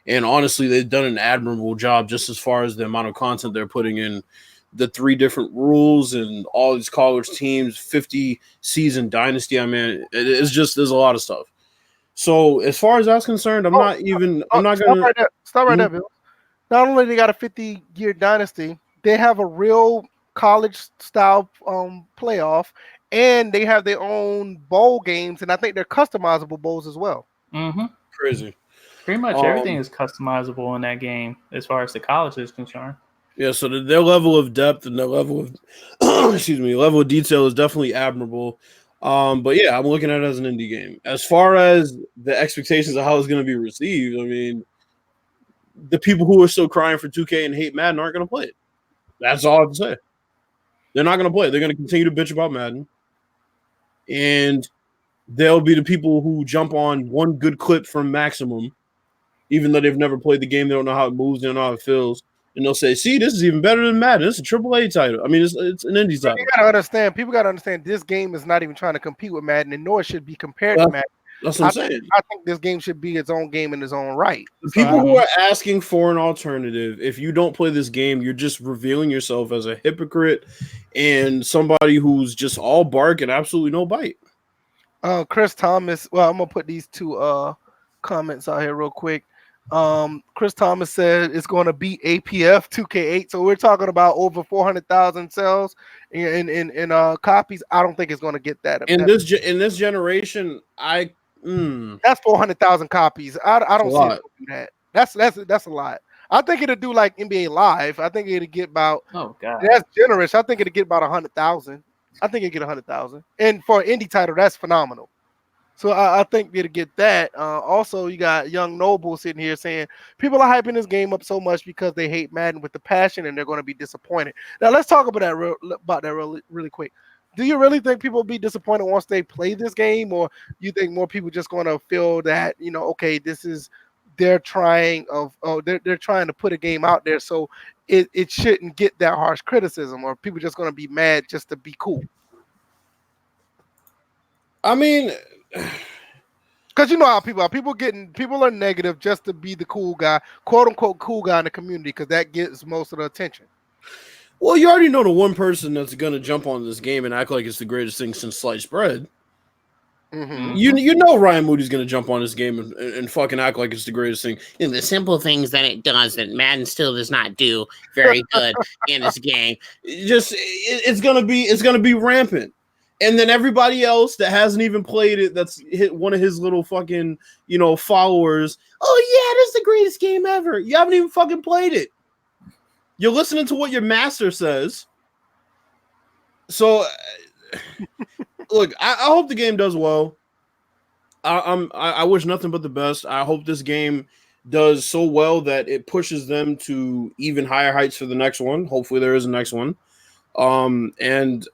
and honestly, they've done an admirable job just as far as the amount of content they're putting in. The 3 different rules and all these college teams, 50 season dynasty. I mean, it's just there's a lot of stuff. So as far as that's concerned, I'm not gonna Stop right there, Bill. Not only they got a 50-year dynasty, they have a real college style playoff, and they have their own bowl games, and I think they're customizable bowls as well. Crazy. Pretty much everything is customizable in that game as far as the college is concerned. Yeah, so their level of depth and their level of level of detail is definitely admirable. But yeah, I'm looking at it as an indie game. As far as the expectations of how it's going to be received, I mean, the people who are still crying for 2K and hate Madden aren't going to play it. That's all I have to say. They're not going to play it. They're going to continue to bitch about Madden. And they'll be the people who jump on one good clip from Maximum, even though they've never played the game. They don't know how it moves. They don't know how it feels. And they'll say, see, this is even better than Madden. It's a AAA title. I mean, it's an indie title. People got to understand this game is not even trying to compete with Madden, and nor it should be compared to Madden. That's what I'm saying. I think this game should be its own game in its own right. The people who are asking for an alternative, if you don't play this game, you're just revealing yourself as a hypocrite and somebody who's just all bark and absolutely no bite. Chris Thomas. Well, I'm gonna put these 2 comments out here real quick. Chris Thomas said it's going to beat APF 2K8, so we're talking about over 400,000 sales in copies. I don't think it's going to get that. In this generation, that's 400,000 copies. I don't see it do that. That's a lot. I think it'll do like NBA Live. I think it'll get about. Oh God, that's generous. I think it'll get about 100,000. I think it'll get 100,000, and for an indie title, that's phenomenal. So I think they'll get that. Also, you got Young Noble sitting here saying people are hyping this game up so much because they hate Madden with the passion and they're going to be disappointed. Now let's talk about that really quick. Do you really think people will be disappointed once they play this game, or you think more people just going to feel that okay, this is they're trying to put a game out there, so it shouldn't get that harsh criticism, or people just going to be mad just to be cool? I mean, because you know how people are. People are negative just to be the cool guy, quote unquote cool guy in the community, because that gets most of the attention. Well, you already know the one person that's going to jump on this game and act like it's the greatest thing since sliced bread. Mm-hmm. You know Ryan Moody's going to jump on this game and fucking act like it's the greatest thing. And the simple things that it does that Madden still does not do very good in this game. It's gonna be rampant. And then everybody else that hasn't even played it, that's hit one of his little fucking, followers. Oh yeah, this is the greatest game ever. You haven't even fucking played it. You're listening to what your master says. So, look, I hope the game does well. I wish nothing but the best. I hope this game does so well that it pushes them to even higher heights for the next one. Hopefully there is a next one. And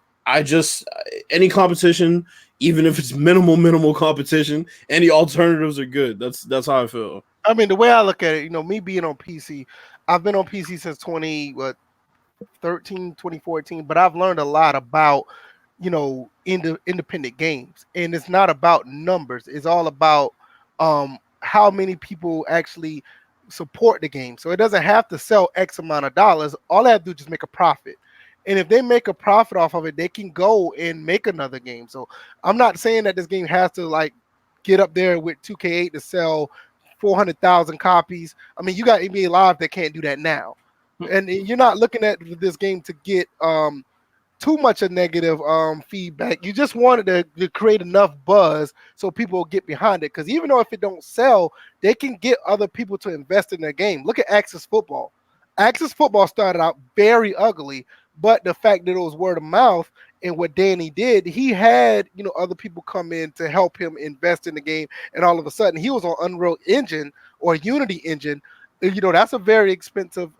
any competition, even if it's minimal competition, any alternatives are good. That's how I feel. I mean, the way I look at it, me being on PC, I've been on PC since 2014, but I've learned a lot about, independent games. And it's not about numbers. It's all about how many people actually support the game. So it doesn't have to sell X amount of dollars. All they have to do is just make a profit. And if they make a profit off of it, they can go and make another game. So I'm not saying that this game has to get up there with 2K8 to sell 400,000 copies. I mean, you got NBA Live that can't do that now, and you're not looking at this game to get too much of negative feedback. You just wanted to create enough buzz so people will get behind it. Because even though if it don't sell, they can get other people to invest in their game. Look at Access Football. Access Football started out very ugly, but the fact that it was word of mouth and what Danny did, he had other people come in to help him invest in the game, and all of a sudden he was on Unreal Engine or Unity Engine. That's a very expensive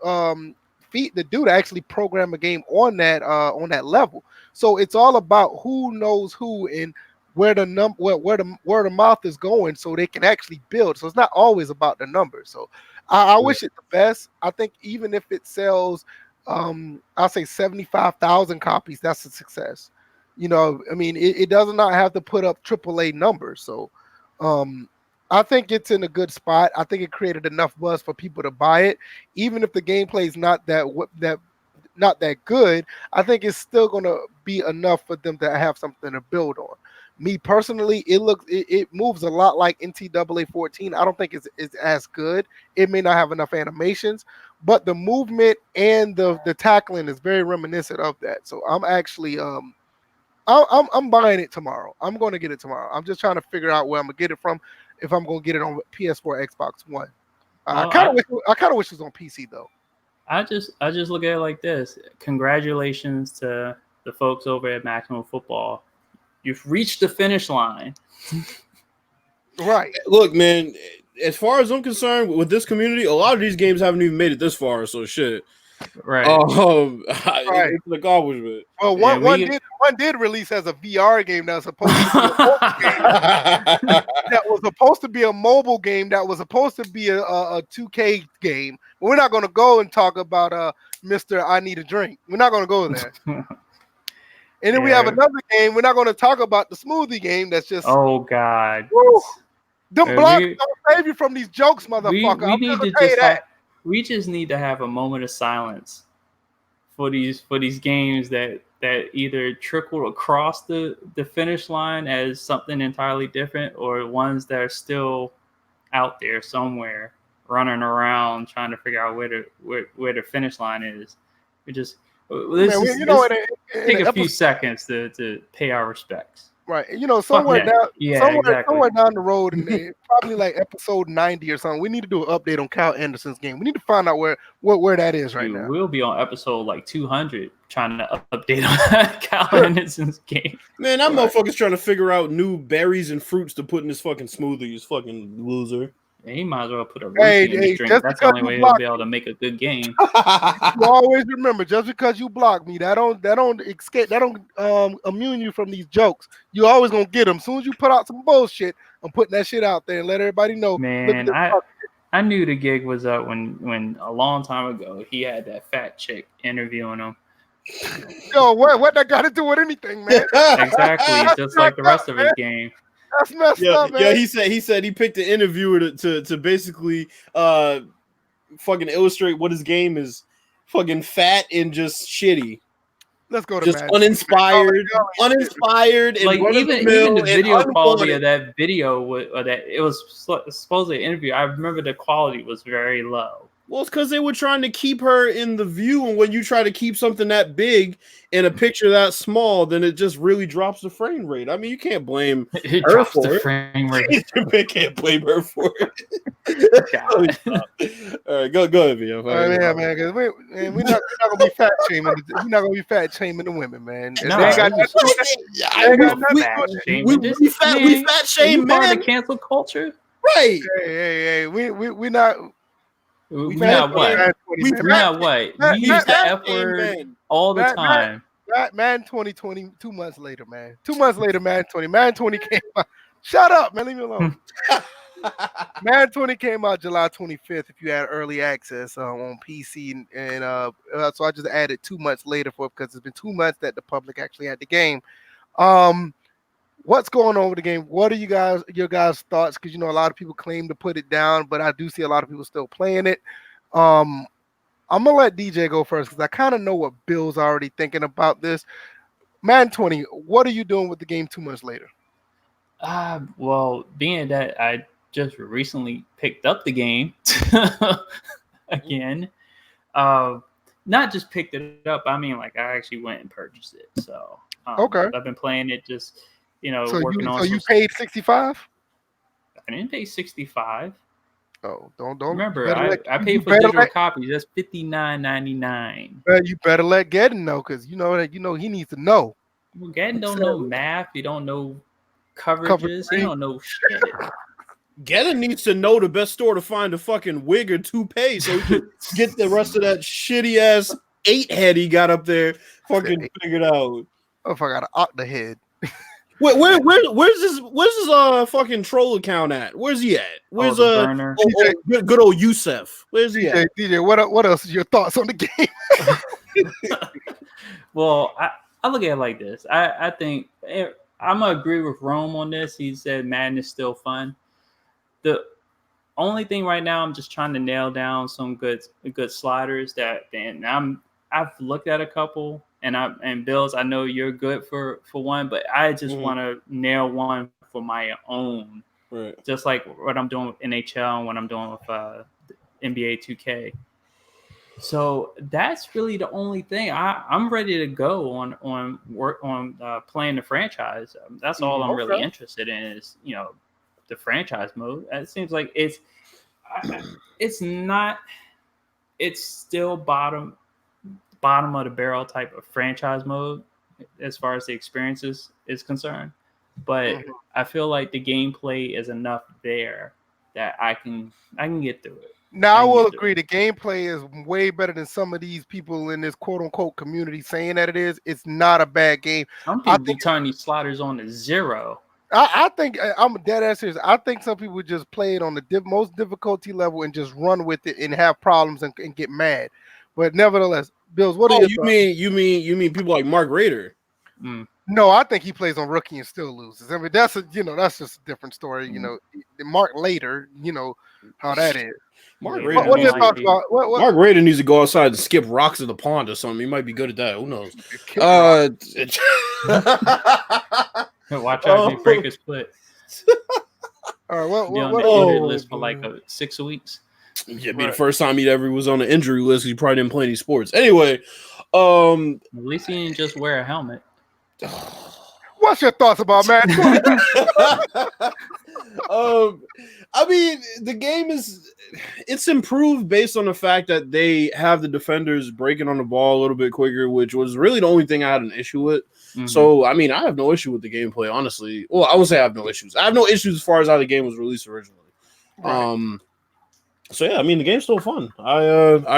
feat to do, to actually program a game on that level. So it's all about who knows who and where the word of mouth is going, so they can actually build. So it's not always about the numbers. So I wish it the best. I think even if it sells, I'll say 75,000 copies, that's a success. I mean, it does not have to put up AAA numbers. So I think it's in a good spot. I think it created enough buzz for people to buy it, even if the gameplay is not that good. I think it's still going to be enough for them to have something to build on. Me personally, it moves a lot like NCAA 14. I don't think it's as good. It may not have enough animations, but the movement and the tackling is very reminiscent of that. So I'm actually I'm buying it tomorrow. I'm going to get it tomorrow. I'm just trying to figure out where I'm gonna get it from. If I'm gonna get it on PS4, Xbox One. I kind of wish it was on PC though. I just look at it like this. Congratulations to the folks over at Maximum Football. You've reached the finish line. Right. Look, man, as far as I'm concerned, with this community, a lot of these games haven't even made it this far, so shit. Right. Right. It's an accomplishment. Well, one did release as a VR game that was supposed to be a mobile game. That was supposed to be a mobile game. That was supposed to be a 2K game. But we're not going to go and talk about Mr. I Need a Drink. We're not going to go there. And then we have another game. We're not going to talk about the smoothie game. That's just God. Woo. Them blocks don't save you from these jokes, motherfucker. We just need to have a moment of silence for these games that either trickle across the finish line as something entirely different, or ones that are still out there somewhere running around trying to figure out where the finish line is. Take a few seconds to pay our respects. Right. Somewhere down the road, and probably like episode 90 or something, we need to do an update on Cal Anderson's game. We need to find out where that is right now. We'll be on episode like 200 trying to update on Cal Anderson's game. Man, that motherfucker's trying to figure out new berries and fruits to put in his fucking smoothies. Fucking loser. He might as well put a root in his drink. That's the only way he'll be able to make a good game. You always remember, just because you block me, that don't escape. That don't immune you from these jokes. You always gonna get them. As soon as you put out some bullshit, I'm putting that shit out there and let everybody know. Man, I knew the gig was up when a long time ago he had that fat chick interviewing him. Yo, what that got to do with anything, man? Exactly, just like the rest of his game. That's messed up, man. Yeah, he said he picked the interviewer to basically fucking illustrate what his game is. Fucking fat and just shitty. Let's go to just Madden. uninspired, and like even the video quality of that video it was supposedly an interview. I remember the quality was very low. Well, it's because they were trying to keep her in the view, and when you try to keep something that big in a picture that small, then it just really drops the frame rate. I mean, you can't blame her for it. Frame rate. You can't blame her for it. All right, go ahead, Vio. Yeah, man, because we're not gonna be fat shaming. We're not gonna be fat shaming the women, man. We fat shame men. The cancel culture, right? Hey, we not. We not what? We not what? We use the F word all the time. Man, 2020, 2 months later, man. 2 months later, man, 20. Man, 20 came out. Shut up, man. Leave me alone. Man, 20 came out July 25th if you had early access on PC. And so I just added 2 months later because it's been 2 months that the public actually had the game. What's going on with the game? What are your guys' thoughts? Because, a lot of people claim to put it down, but I do see a lot of people still playing it. I'm going to let DJ go first because I kind of know what Bill's already thinking about this. Man 20, what are you doing with the game 2 months later? Well, being that I just recently picked up the game again. Not just picked it up. I mean, like I actually went and purchased it. So Okay. I've been playing it. Just So working on. So you paid $65? I didn't pay $65. Oh, don't Remember, better I you paid for better digital let- copies. That's $59.99. You better let Gedden know, because you know he needs to know. Well, Gadden don't know math. He don't know coverages. He don't know shit. Gedden needs to know the best store to find a fucking wig or toupee so he can get the rest of that shitty ass 8 head he got up there fucking figured out. Oh, if I got an octa head. Wait, where's this fucking troll account at? Where's he at? Where's Burner? Good old Yusef? Where's he at? DJ, what else is your thoughts on the game? Well, I look at it like this. I think I'm gonna agree with Rome on this. He said Madden is still fun. The only thing right now, I'm just trying to nail down some good sliders I've looked at a couple, and Bills, I know you're good for one, but I just want to nail one for my own. Right. Just like what I'm doing with NHL and what I'm doing with NBA 2K. So that's really the only thing. I'm ready to go on work on playing the franchise. That's all I'm really interested in is the franchise mode. It seems like it's still bottom of the barrel type of franchise mode as far as the experiences is concerned, but I feel like the gameplay is enough there that I can get through it. Now I will agree the gameplay is way better than some of these people in this quote unquote community saying that it is. It's not a bad game. Some people be turning these sliders on to 0. I think I'm dead ass serious. I think some people just play it on the most difficulty level and just run with it and have problems and get mad. But nevertheless, Bills, what are you mean people like Mark Rader? No, I think he plays on rookie and still loses. I mean, that's just a different story. Mark later, how that is. Mark Rader. What are your thoughts about Mark Rader needs to go outside and skip rocks in the pond or something. He might be good at that. Who knows? Watch out if he break his foot. All right, be on the injured list for like 6 weeks. Yeah, be the first time he ever was on the injury list. He probably didn't play any sports. Anyway, at least he didn't just wear a helmet. What's your thoughts about Madden? I mean, the game it's improved based on the fact that they have the defenders breaking on the ball a little bit quicker, which was really the only thing I had an issue with. So, I mean, I have no issue with the gameplay, honestly. Well, I would say I have no issues. I have no issues as far as how the game was released originally. Right. So yeah, I mean the game's still fun. I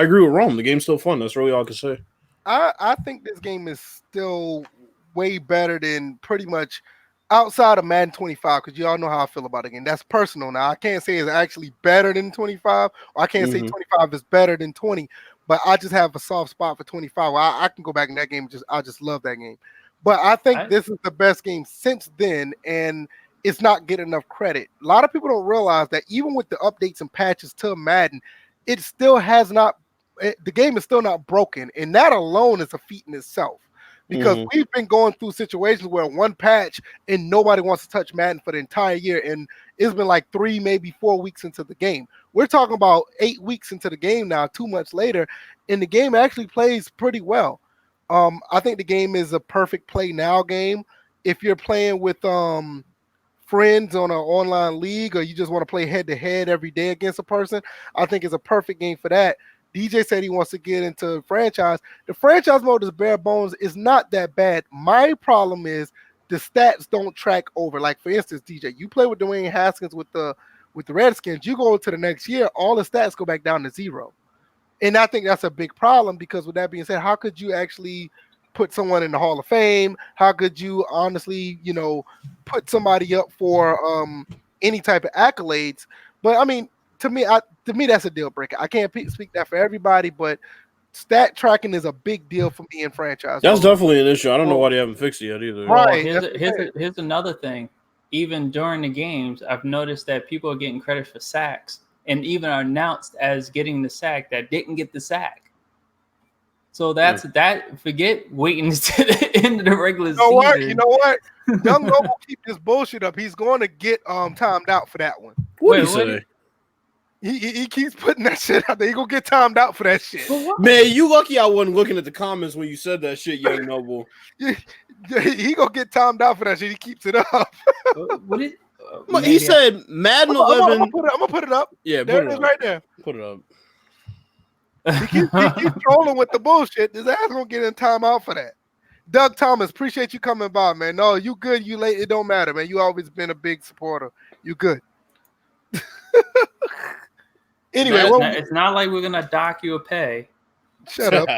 agree with Rome. The game's still fun. That's really all I can say. I think this game is still way better than pretty much outside of Madden 25, because you all know how I feel about the game. That's personal now. I can't say it's actually better than 25, or I can't say 25 is better than 20, but I just have a soft spot for 25. I can go back in that game. I just love that game. But I think this is the best game since then, and it's not getting enough credit. A lot of people don't realize that even with the updates and patches to Madden, it still has not. The game is still not broken, and that alone is a feat in itself. Because we've been going through situations where one patch and nobody wants to touch Madden for the entire year, and it's been like 3, maybe 4 weeks into the game. We're talking about 8 weeks into the game now, 2 months later, and the game actually plays pretty well. I think the game is a perfect play now game. If you're playing with friends on an online league, or you just want to play head-to-head every day against a person, I think it's a perfect game for that. DJ said he wants to get into franchise. The franchise mode is bare bones. It's not that bad. My problem is the stats don't track over. Like, for instance, DJ, you play with Dwayne Haskins with the Redskins. You go to the next year, all the stats go back down to 0. And I think that's a big problem, because with that being said, how could you actually put someone in the Hall of Fame? How could you honestly, put somebody up for any type of accolades? But I mean, to me, that's a deal breaker. I can't speak that for everybody, but stat tracking is a big deal for me in franchise. That's definitely an issue. I don't know why they haven't fixed it yet either. Right. Here's another thing. Even during the games, I've noticed that people are getting credit for sacks, and even are announced as getting the sack that didn't get the sack. So that's that. Forget waiting to the end of the regular season. You know what? Young Noble keep this bullshit up. He's going to get timed out for that one. What Wait, he what say? He keeps putting that shit out there. He gonna get timed out for that shit. For what? Man, you lucky I wasn't looking at the comments when you said that shit, Young Noble. He gonna get timed out for that shit. He keeps it up. What is? He maybe said Madden I'm 11. gonna put it up. Yeah, There put it it is, up. right there. Put it up. He keeps trolling with the bullshit. His ass gonna get in timeout for that. Doug Thomas, appreciate you coming by, man. No, you good, you late, it don't matter, man. You always been a big supporter. You good. Anyway, it's not like we're gonna dock you a pay. shut up.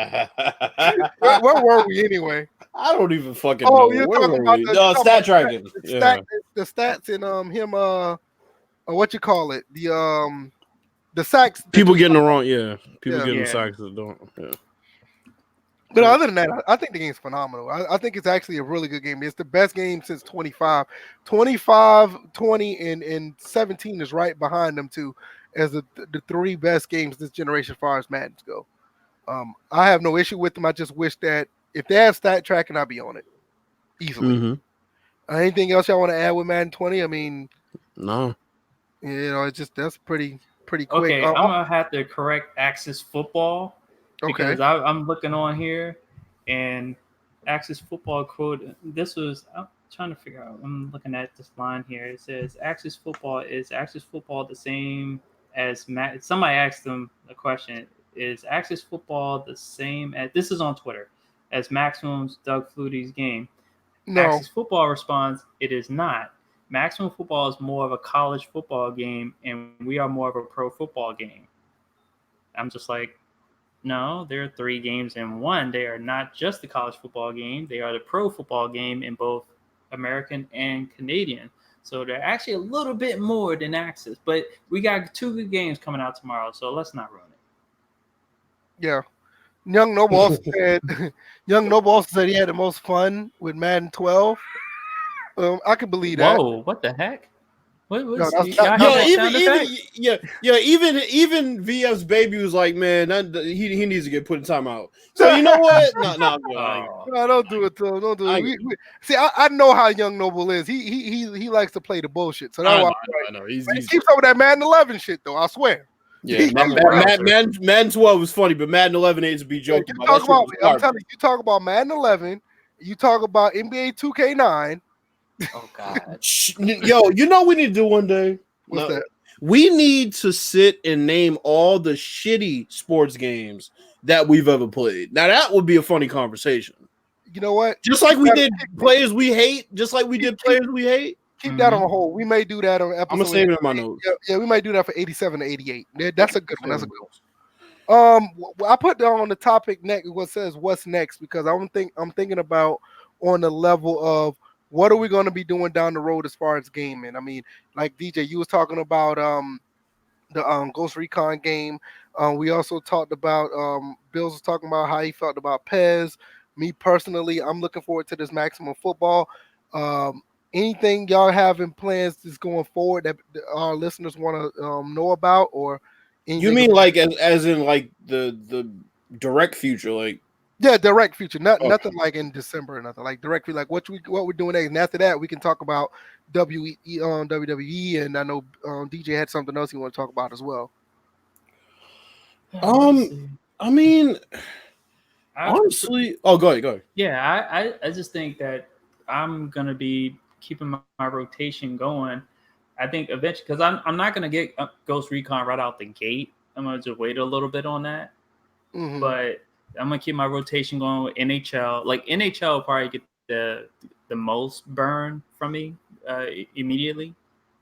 Where were we anyway? I don't even fucking Oh, know. you're Where talking were about we? the- No, you're talking stat about tracking. Yeah. The stats in him what you call it? The sacks. People getting the wrong. Yeah. People Yeah. getting Yeah. sacks that don't. Yeah. But other than that, I think the game's phenomenal. I think it's actually a really good game. It's the best game since 25. 25, 20, and 17 is right behind them two as the three best games this generation as far as Maddens go. I have no issue with them. I just wish that if they have stat tracking, I'd be on it easily. Mm-hmm. Anything else y'all want to add with Madden 20? I mean, No. it's just that's pretty quick. Okay, I'm gonna have to correct Axis Football because I'm looking on here and Axis Football quote. This was I'm trying to figure out. I'm looking at this line here. It says Axis Football the same as Matt? Somebody asked them a question. Is Axis Football the same as? This is on Twitter as Maximum's Doug Flutie's game. No. Axis Football responds, it is not. Maximum Football is more of a college football game, and we are more of a pro football game. I'm just like, no, there are 3 games in one. They are not just the college football game. They are the pro football game in both American and Canadian. So they're actually a little bit more than Axis. But we got 2 good games coming out tomorrow, so let's not ruin it. Yeah. Young Noble also said he had the most fun with Madden 12. I can believe that. Whoa, what the heck? What was even VF's baby was like, man, he needs to get put in timeout. So you know what? No, No, don't do it to him. Don't do it. See, I know how Young Noble is. He likes to play the bullshit. So that's why I know. he keeps up with that Madden 11 shit though. I swear. Yeah, Madden 12 was funny, but Madden 11 needs to be joking about. I'm telling you, you talk about Madden 11, you talk about NBA 2K9. Oh God! Yo, you know we need to do one day. What's that? We need to sit and name all the shitty sports games that we've ever played. Now that would be a funny conversation. You know what? Just like we did players we hate. Just like we did players we hate. Keep that on hold. We may do that on episode. I'm gonna save it in my notes. Yeah, we might do that for 87 to 88. That's a good one. That's a good one. I put down on the topic next what says what's next because I'm thinking about on the level of what are we going to be doing down the road as far as gaming. I mean, like DJ, you was talking about the Ghost Recon game. We also talked about Bills was talking about how he felt about Pez. Me personally, I'm looking forward to this Maximum Football. Anything y'all have in plans that's going forward that our listeners want to know about, or you mean like as in like the direct future, like direct future, nothing like in December or nothing like direct future, like what we're doing next. And after that, we can talk about WWE, and I know DJ had something else he want to talk about as well. I mean, honestly, go ahead. Yeah, I just think that I'm gonna be keeping my rotation going. I think eventually, because I'm not gonna get Ghost Recon right out the gate. I'm gonna just wait a little bit on that. Mm-hmm. But I'm gonna keep my rotation going with NHL. Like NHL will probably get the most burn from me immediately,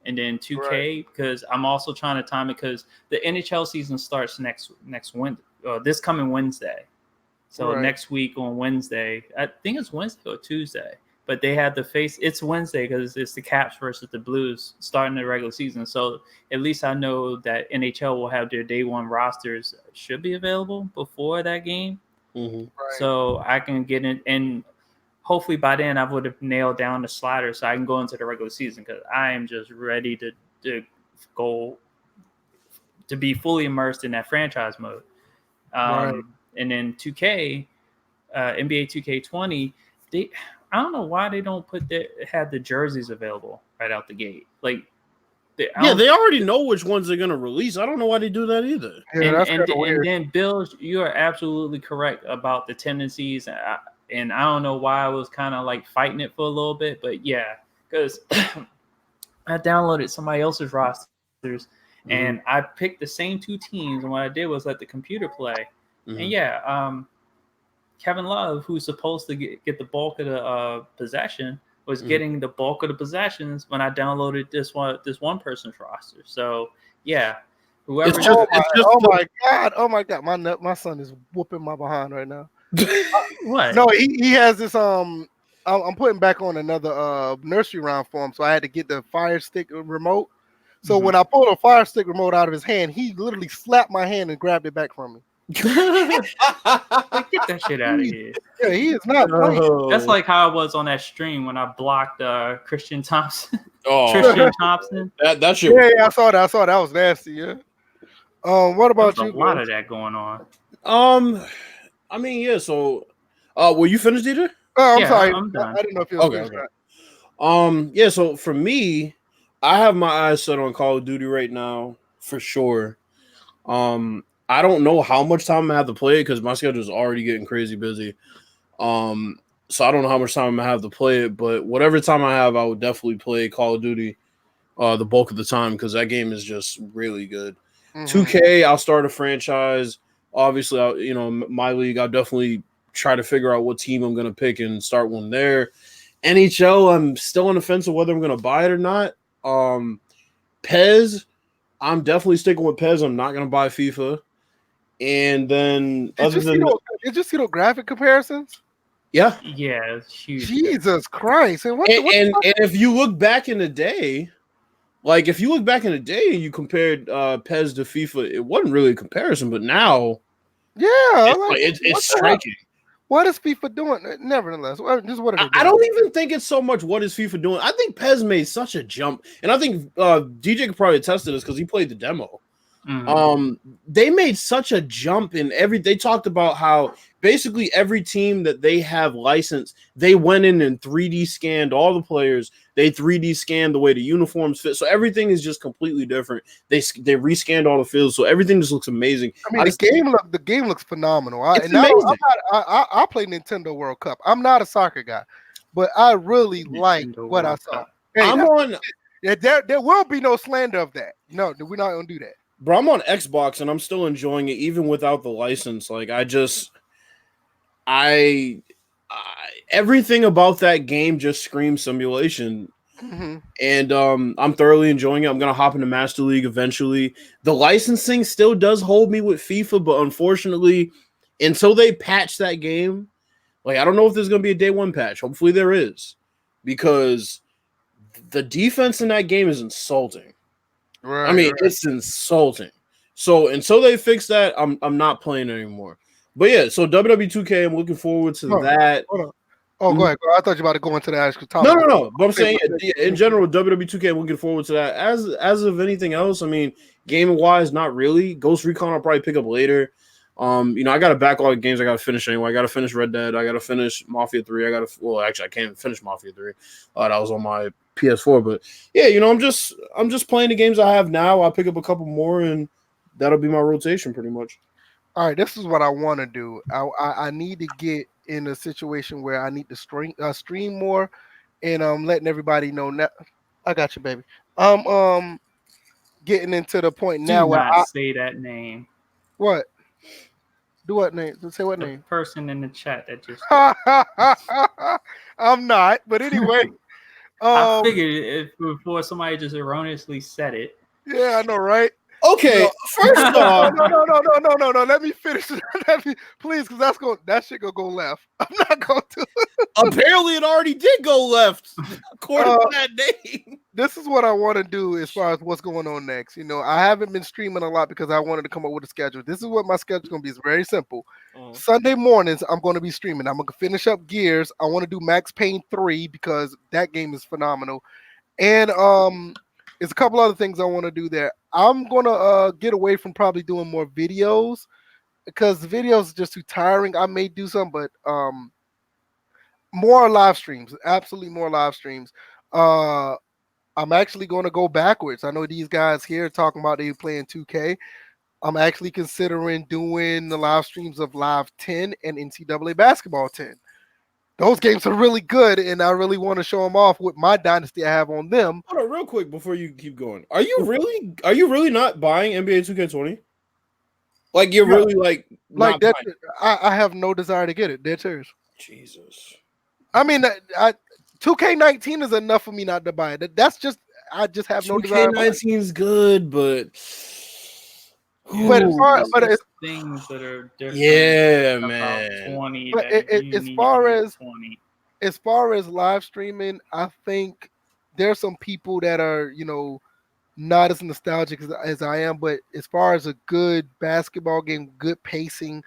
and then 2K because I'm also trying to time it because the NHL season starts next Wednesday, this coming Wednesday. So next week on Wednesday, I think it's Wednesday or Tuesday. But they had it's Wednesday because it's the Caps versus the Blues starting the regular season. So at least I know that NHL will have their day one rosters should be available before that game. Mm-hmm. Right. So I can get in, and hopefully by then I would have nailed down the slider so I can go into the regular season because I am just ready to go to be fully immersed in that franchise mode. And then 2K, NBA 2K20, I don't know why they don't have the jerseys available right out the gate. Like They already know which ones they're gonna release. I don't know why they do that either. Yeah, that's kind of weird. And then Bill, you are absolutely correct about the tendencies, and I don't know why I was kind of like fighting it for a little bit, but yeah, because I downloaded somebody else's rosters and I picked the same two teams, and what I did was let the computer play. And Kevin Love, who's supposed to get the bulk of the possession, was getting the bulk of the possessions when I downloaded this one person's roster. So yeah, whoever. Oh my god, my son is whooping my behind right now. What? No, he has this I'm putting back on another nursery round for him, so I had to get the Fire Stick remote. So when I pulled a Fire Stick remote out of his hand, he literally slapped my hand and grabbed it back from me. Like, get that shit out of here. Yeah, he is not playing. That's like how I was on that stream when I blocked Christian Thompson. Tristan Thompson. That shit. Yeah, I saw that. That was nasty. Yeah. What about you? A lot of that going on. I mean, yeah. So, were you finished, DJ? Oh, I'm sorry. I'm done. I didn't know if you was okay. Yeah. So for me, I have my eyes set on Call of Duty right now for sure. I don't know how much time I'm gonna have to play it because my schedule is already getting crazy busy. So I don't know how much time I'm gonna have to play it, but whatever time I have, I would definitely play Call of Duty the bulk of the time because that game is just really good. 2K, I'll start a franchise. Obviously, my league, I'll definitely try to figure out what team I'm gonna pick and start one there. NHL, I'm still on the fence of whether I'm gonna buy it or not. PES, I'm definitely sticking with PES. I'm not gonna buy FIFA. And then did you see the graphic comparisons? Yeah, it's huge. Jesus Christ! And if you look back in the day, and you compared PES to FIFA, it wasn't really a comparison. But now, it's striking. What is FIFA doing? Nevertheless, just what are they doing? I don't even think it's so much what is FIFA doing. I think PES made such a jump, and I think DJ could probably attest to this because he played the demo. They made such a jump in they talked about how basically every team that they have licensed, they went in and 3D scanned all the players. They 3D scanned the way the uniforms fit. So everything is just completely different. They rescanned all the fields. So everything just looks amazing. I mean, the game looks phenomenal. It's amazing. I play Nintendo World Cup. I'm not a soccer guy, but I really like what I saw. Hey, there will be no slander of that. No, we're not going to do that. Bro, I'm on Xbox and I'm still enjoying it even without the license. Like everything about that game just screams simulation. And I'm thoroughly enjoying it. I'm gonna hop into Master League eventually. The licensing still does hold me with FIFA, but unfortunately, until they patch that game, like I don't know if there's gonna be a day one patch. Hopefully there is, because the defense in that game is insulting. Right, I mean, it's insulting. So until they fix that, I'm not playing anymore. But yeah, so WWE 2K, I'm looking forward to that. Hold on. Oh, go ahead. I thought you were about to go into the actual topic. No. But I'm saying in general, WWE 2K, I'm looking forward to that. As of anything else, I mean, gaming wise, not really. Ghost Recon I'll probably pick up later. I got a backlog of games I got to finish anyway. I got to finish Red Dead. I got to finish Mafia 3. Actually, I can't finish Mafia 3. That was on my PS4. But yeah, I'm just playing the games I have now. I'll pick up a couple more, and that'll be my rotation pretty much. All right, this is what I want to do. I need to get in a situation where I need to stream more, and letting everybody know now. I got you, baby. Getting into the point now where I say that name. What? Do what name? Say what name? Person in the chat that just. I'm not, but anyway. I figured before somebody just erroneously said it. Yeah, I know, right? Okay, first off, no. Let me finish. Please, because that shit gonna go left. I'm not going to. Apparently, it already did go left, according to that name. This is what I want to do as far as what's going on next. I haven't been streaming a lot because I wanted to come up with a schedule. This is what my schedule's gonna be. It's very simple. Sunday mornings, I'm gonna be streaming. I'm gonna finish up Gears. I want to do Max Payne 3 because that game is phenomenal, and there's a couple other things I want to do there. I'm gonna get away from probably doing more videos because the videos are just too tiring. I may do some, but more live streams. Absolutely more live streams. I'm I'm actually going to go backwards. I know these guys here talking about they playing 2K. I'm actually considering doing the live streams of Live 10 and NCAA Basketball 10. Those games are really good, and I really want to show them off with my dynasty I have on them. Hold on, real quick before you keep going. Are you really not buying NBA 2K20? Like you're really like not that. buying? I have no desire to get it. Dead serious. Jesus. I mean, 2K19 is enough for me not to buy it. That's just I just have no desire. 2K19 is good, but But it's things that are different. Yeah, about man. 20. But as far as live streaming, I think there's some people that are not as nostalgic as I am. But as far as a good basketball game, good pacing,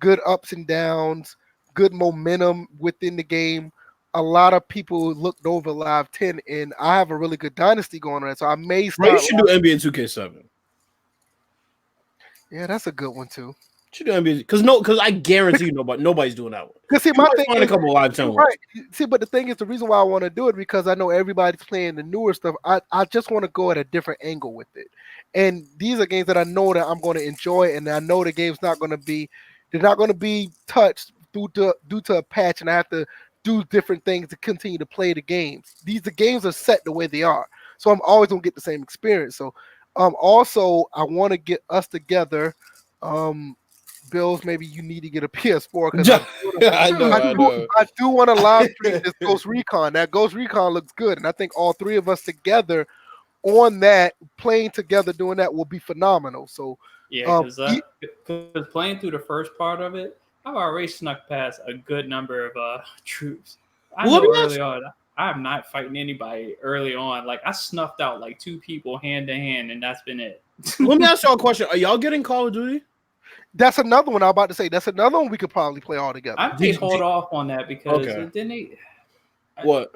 good ups and downs, good momentum within the game, a lot of people looked over Live 10, and I have a really good dynasty going on. So I may start. You should do NBA 2K7. Yeah, that's a good one too. Should do NBA because I guarantee you nobody's doing that one. Because see, my thing is a couple Live 10 right. See, but the thing is, the reason why I want to do it because I know everybody's playing the newer stuff. I just want to go at a different angle with it, and these are games that I know that I'm going to enjoy, and I know the game's not going to be touched due to a patch, and I have to do different things to continue to play the games. The games are set the way they are, so I'm always gonna get the same experience. So, also I want to get us together. Bills, maybe you need to get a PS4 because I do want to live stream this Ghost Recon. That Ghost Recon looks good, and I think all three of us together on that, playing together, doing that will be phenomenal. So yeah, because playing through the first part of it, I've already snuck past a good number of troops. I know early on, I'm not fighting anybody early on. Like I snuffed out like 2 people hand to hand, and that's been it. Let me ask y'all a question: are y'all getting Call of Duty? That's another one I'm about to say. That's another one we could probably play all together. I may hold off on that because What?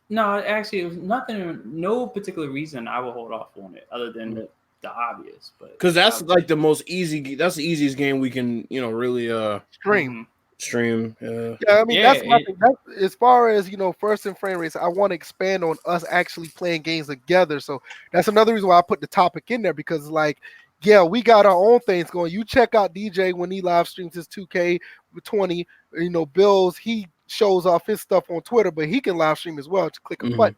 No, actually, it was nothing. No particular reason I will hold off on it, other than the obvious. But because that's like the most easy. That's the easiest game we can really stream. Stream. Yeah. I mean that's my thing. As far as first and Framerates, I want to expand on us actually playing games together. So that's another reason why I put the topic in there because yeah, we got our own things going. You check out DJ when he live streams his 2K20. Bills, he shows off his stuff on Twitter, but he can live stream as well. Just click a button.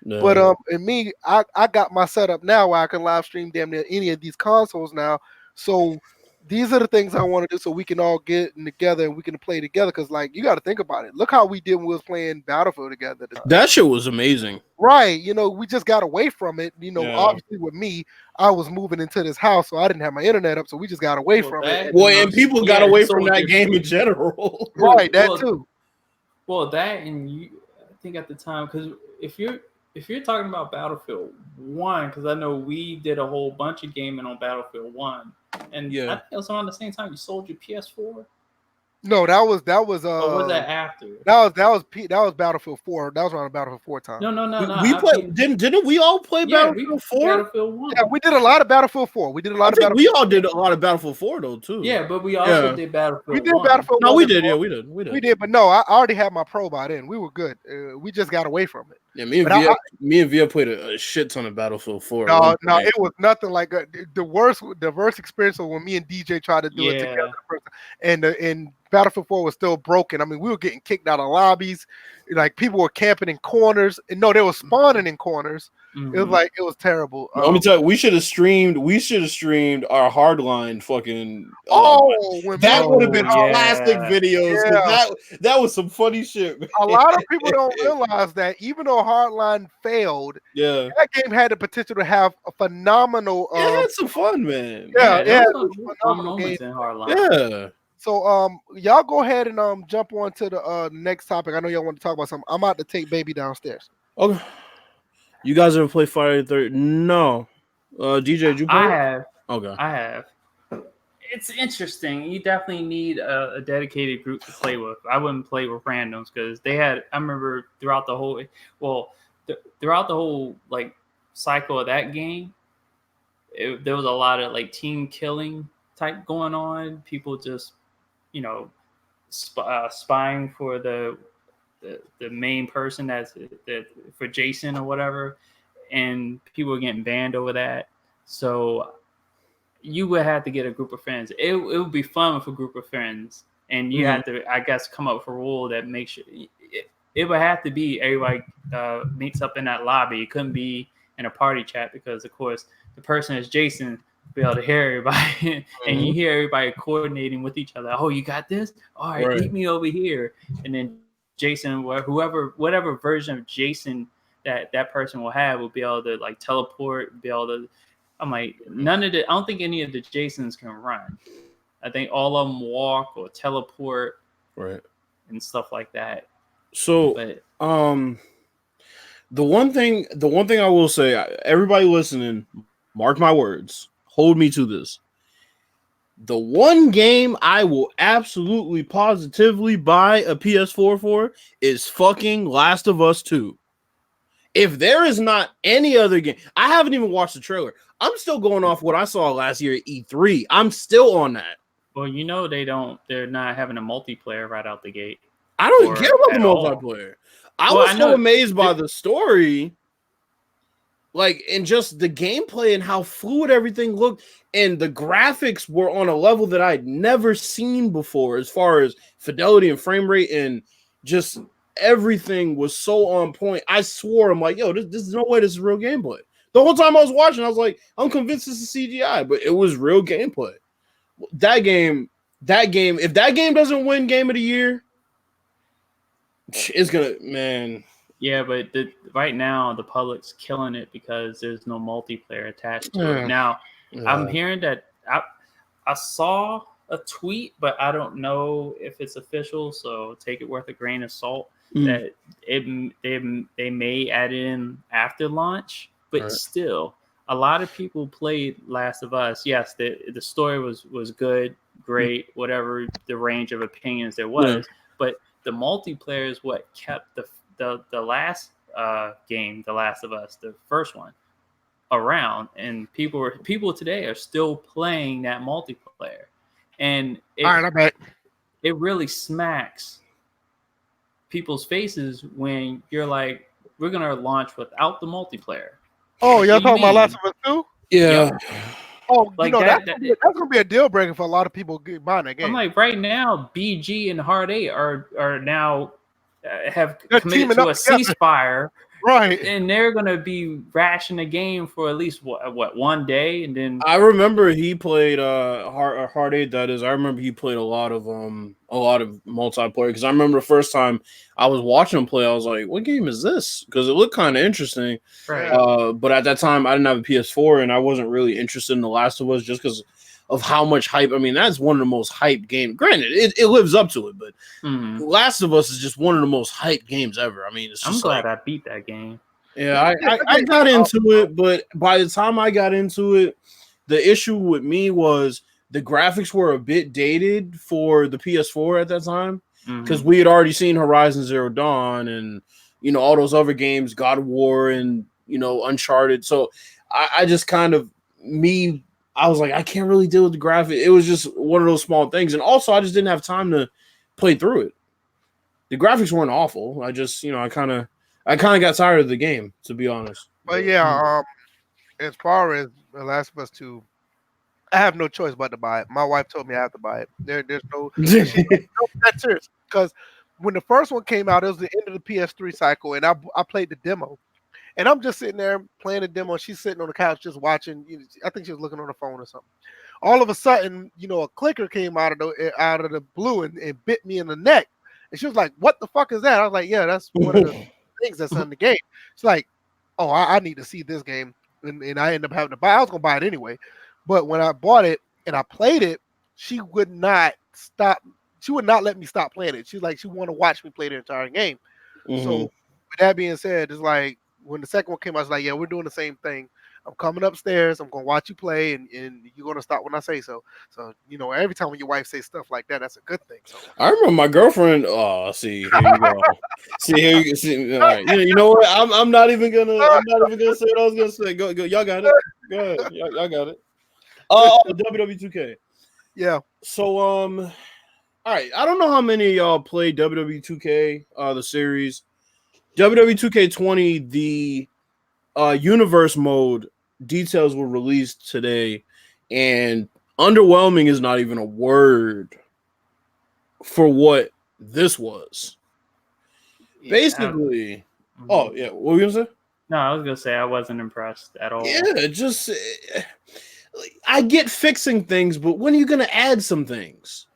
No. But and me, I got my setup now where I can live stream damn near any of these consoles now. So these are the things I want to do so we can all get together and we can play together. Because you got to think about it. Look how we did when we was playing Battlefield together. That shit was amazing. Right. We just got away from it. Obviously with me, I was moving into this house, so I didn't have my internet up. So we just got away from it. Well, and people got away from that game in general. Right. That too. Well, that and I think at the time, because if you're talking about Battlefield 1, because I know we did a whole bunch of gaming on Battlefield 1. And I think it was around the same time you sold your PS4. No, that was. Or was that after? That was Battlefield 4. That was around Battlefield 4 time. No. We played. Didn't we all play Battlefield 4? Battlefield 1. Yeah, we did a lot of Battlefield 4. We did a lot of Battlefield. We all did a lot of Battlefield 4 though too. Yeah, but we also did Battlefield. We did Battlefield. No, 1 we did. Yeah, we did. We did, but no, I already had my Pro by then. We were good. We just got away from it. Yeah, me and Via played a shit ton of Battlefield 4. No, it was nothing like the worst experience was when me and DJ tried to do it together. And Battlefield 4 was still broken. I mean, we were getting kicked out of lobbies. People were camping in corners. And no, they were spawning in corners. Mm-hmm. It was terrible. Let me tell you, we should have streamed our Hardline fucking. That would have been classic videos. Yeah. That was some funny shit. Man. A lot of people don't realize that even though Hardline failed, that game had the potential to have a phenomenal. It had some fun, man. Yeah. Phenomenal games in Hardline. Yeah. So y'all go ahead and jump on to the next topic. I know y'all want to talk about something. I'm about to take baby downstairs. Okay. You guys ever play Friday the 13th? No. DJ, did you play? I have. Okay. I have. It's interesting. You definitely need a dedicated group to play with. I wouldn't play with randoms because they had. I remember throughout the whole cycle of that game, there was a lot of team killing type going on. People just spying for the main person for Jason or whatever, and people were getting banned over that. So you would have to get a group of friends. It would be fun with a group of friends, and you have to, I guess, come up with a rule that makes sure it would have to be everybody meets up in that lobby. It couldn't be in a party chat because, of course, the person is Jason. Be able to hear everybody, and you hear everybody coordinating with each other. Oh, you got this? All right, meet me over here. And then Jason, whatever version of Jason that person will have, will be able to like teleport, be able to. I'm like, none of the. I don't think any of the Jasons can run. I think all of them walk or teleport, right, and stuff like that. So, but the one thing I will say, everybody listening, mark my words, hold me to this. The one game I will absolutely positively buy a PS4 for is fucking Last of Us 2. If there is not any other game, I haven't even watched the trailer. I'm still going off what I saw last year at E3. I'm still on that. Well, they're not having a multiplayer right out the gate. I don't care about the multiplayer. I was so amazed by the story. Like, and just the gameplay and how fluid everything looked, and the graphics were on a level that I'd never seen before, as far as fidelity and frame rate, and just everything was so on point. I swore, I'm like, yo, this is no way this is real gameplay. The whole time I was watching, I was like, I'm convinced this is CGI, but it was real gameplay. That game, if that game doesn't win Game of the Year, it's gonna, man. Yeah, but right now the public's killing it because there's no multiplayer attached to it. Now, I'm hearing that I saw a tweet, but I don't know if it's official, so take it with a grain of salt. That they may add it in after launch, but still, a lot of people played Last of Us. Yes, the story was good, great, whatever the range of opinions there was, but the multiplayer is what kept the last game, The Last of Us, the first one, around, and people today are still playing that multiplayer, and it really smacks people's faces when you're like, we're gonna launch without the multiplayer. Oh, y'all talking about Last of Us 2? Yeah. Yep. Oh, like that's gonna be a deal breaker for a lot of people buying that game. I'm like, right now, BG and Hard 8 are now have committed to a ceasefire, right? And they're gonna be rationing the game for at least what 1 day, and then I remember he played Hard 8. That is, I remember he played a lot of multiplayer, because I remember the first time I was watching him play, I was like, what game is this? Because it looked kind of interesting. Right. But at that time, I didn't have a PS4, and I wasn't really interested in The Last of Us just because of how much hype. I mean, that's one of the most hyped games. Granted, it lives up to it, but Last of Us is just one of the most hyped games ever. I mean, it's just I'm glad I beat that game. Yeah, I got into it, but by the time I got into it, the issue with me was the graphics were a bit dated for the PS4 at that time, because we had already seen Horizon Zero Dawn and, all those other games, God of War and, Uncharted. So I just kind of, I was like, I can't really deal with the graphics. It was just one of those small things. And also, I just didn't have time to play through it. The graphics weren't awful. I just, I kind of got tired of the game, to be honest. But yeah, as far as The Last of Us 2, I have no choice but to buy it. My wife told me I have to buy it. There's no that's serious. Because when the first one came out, it was the end of the PS3 cycle, and I played the demo. And I'm just sitting there playing the demo. She's sitting on the couch just watching. I think she was looking on the phone or something. All of a sudden, a clicker came out of the blue and bit me in the neck. And she was like, "What the fuck is that?" I was like, "Yeah, that's one of the things that's in the game." She's like, "Oh, I need to see this game," and I ended up having to buy. I was gonna buy it anyway, but when I bought it and I played it, she would not stop. She would not let me stop playing it. She's like, she wanted to watch me play the entire game. So with that being said, it's like when the second one came out, I was like, "Yeah, we're doing the same thing. I'm coming upstairs. I'm gonna watch you play, and you're gonna stop when I say so." So every time when your wife says stuff like that, that's a good thing. So I remember my girlfriend. Oh, see, here you go. See. All right. You know what? I'm not even gonna say what I was gonna say. Go. Y'all got it. Go ahead. Y'all got it. WWE 2K. Yeah. So all right. I don't know how many of y'all played WWE 2K, the series. WWE 2K20, the universe mode details were released today, and underwhelming is not even a word for what this was. Yeah, Basically, oh yeah, what were you gonna say? No, I was gonna say I wasn't impressed at all. Yeah, just I get fixing things, but when are you gonna add some things?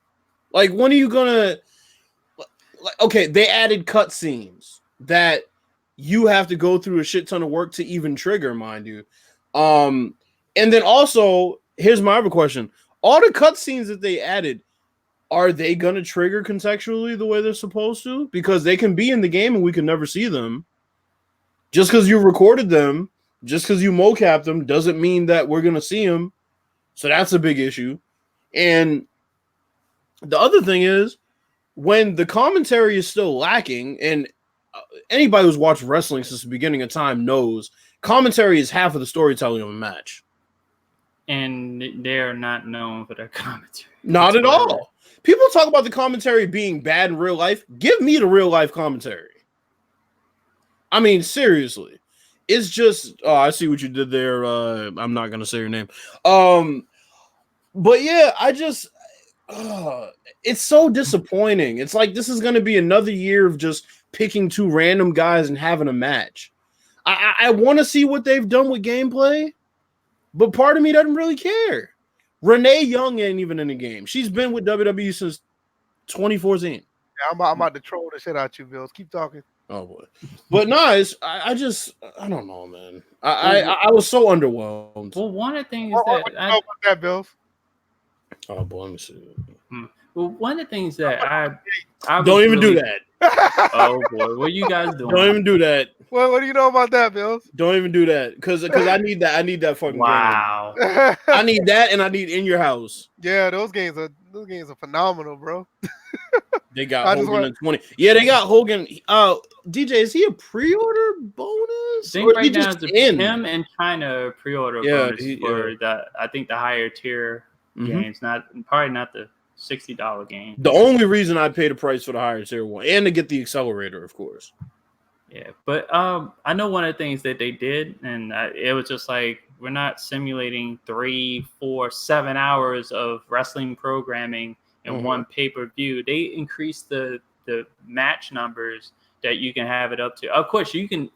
Like, when are you gonna? Like, okay, they added cutscenes that you have to go through a shit ton of work to even trigger, mind you. And then also, here's my other question: all the cutscenes that they added, are they gonna trigger contextually the way they're supposed to? Because they can be in the game and we can never see them. Just because you recorded them, just because you mocap them, doesn't mean that we're gonna see them. So that's a big issue. And the other thing is, when the commentary is still lacking, and anybody who's watched wrestling since the beginning of time knows commentary is half of the storytelling of a match. And they're not known for their commentary. Not at all. People talk about the commentary being bad in real life. Give me the real life commentary. I mean, seriously. It's just, I see what you did there. I'm not going to say your name. But yeah, I just, it's so disappointing. It's like this is going to be another year of just picking two random guys and having a match. I want to see what they've done with gameplay, but part of me doesn't really care. Renee Young ain't even in the game. She's been with WWE since 2014. Yeah, I'm about to troll the shit out you, Bills. Keep talking. Oh boy, but no, I don't know, man. I was so underwhelmed. Well, one of the things What you know about that, Bills? Oh boy, let me see. Well, one of the things that I don't even do that. Oh boy, what are you guys doing? Don't even do that. What do you know about that, Bills? Don't even do that, because I need that. I need that fucking wow. game. I need that, and I need In Your House. Yeah, those games are phenomenal, bro. They got Hogan in 20. Yeah, they got Hogan. DJ, is he a pre-order bonus? I think right now it's him and China pre-order bonus for that. I think the higher tier games, probably not the $60 game. The only reason I pay the price for the higher tier one, and to get the accelerator, of course. Yeah, but I know one of the things that they did, and it was just like, we're not simulating 3, 4, 7 hours of wrestling programming in one pay-per-view. They increased the match numbers that you can have it up to. Of course, you can.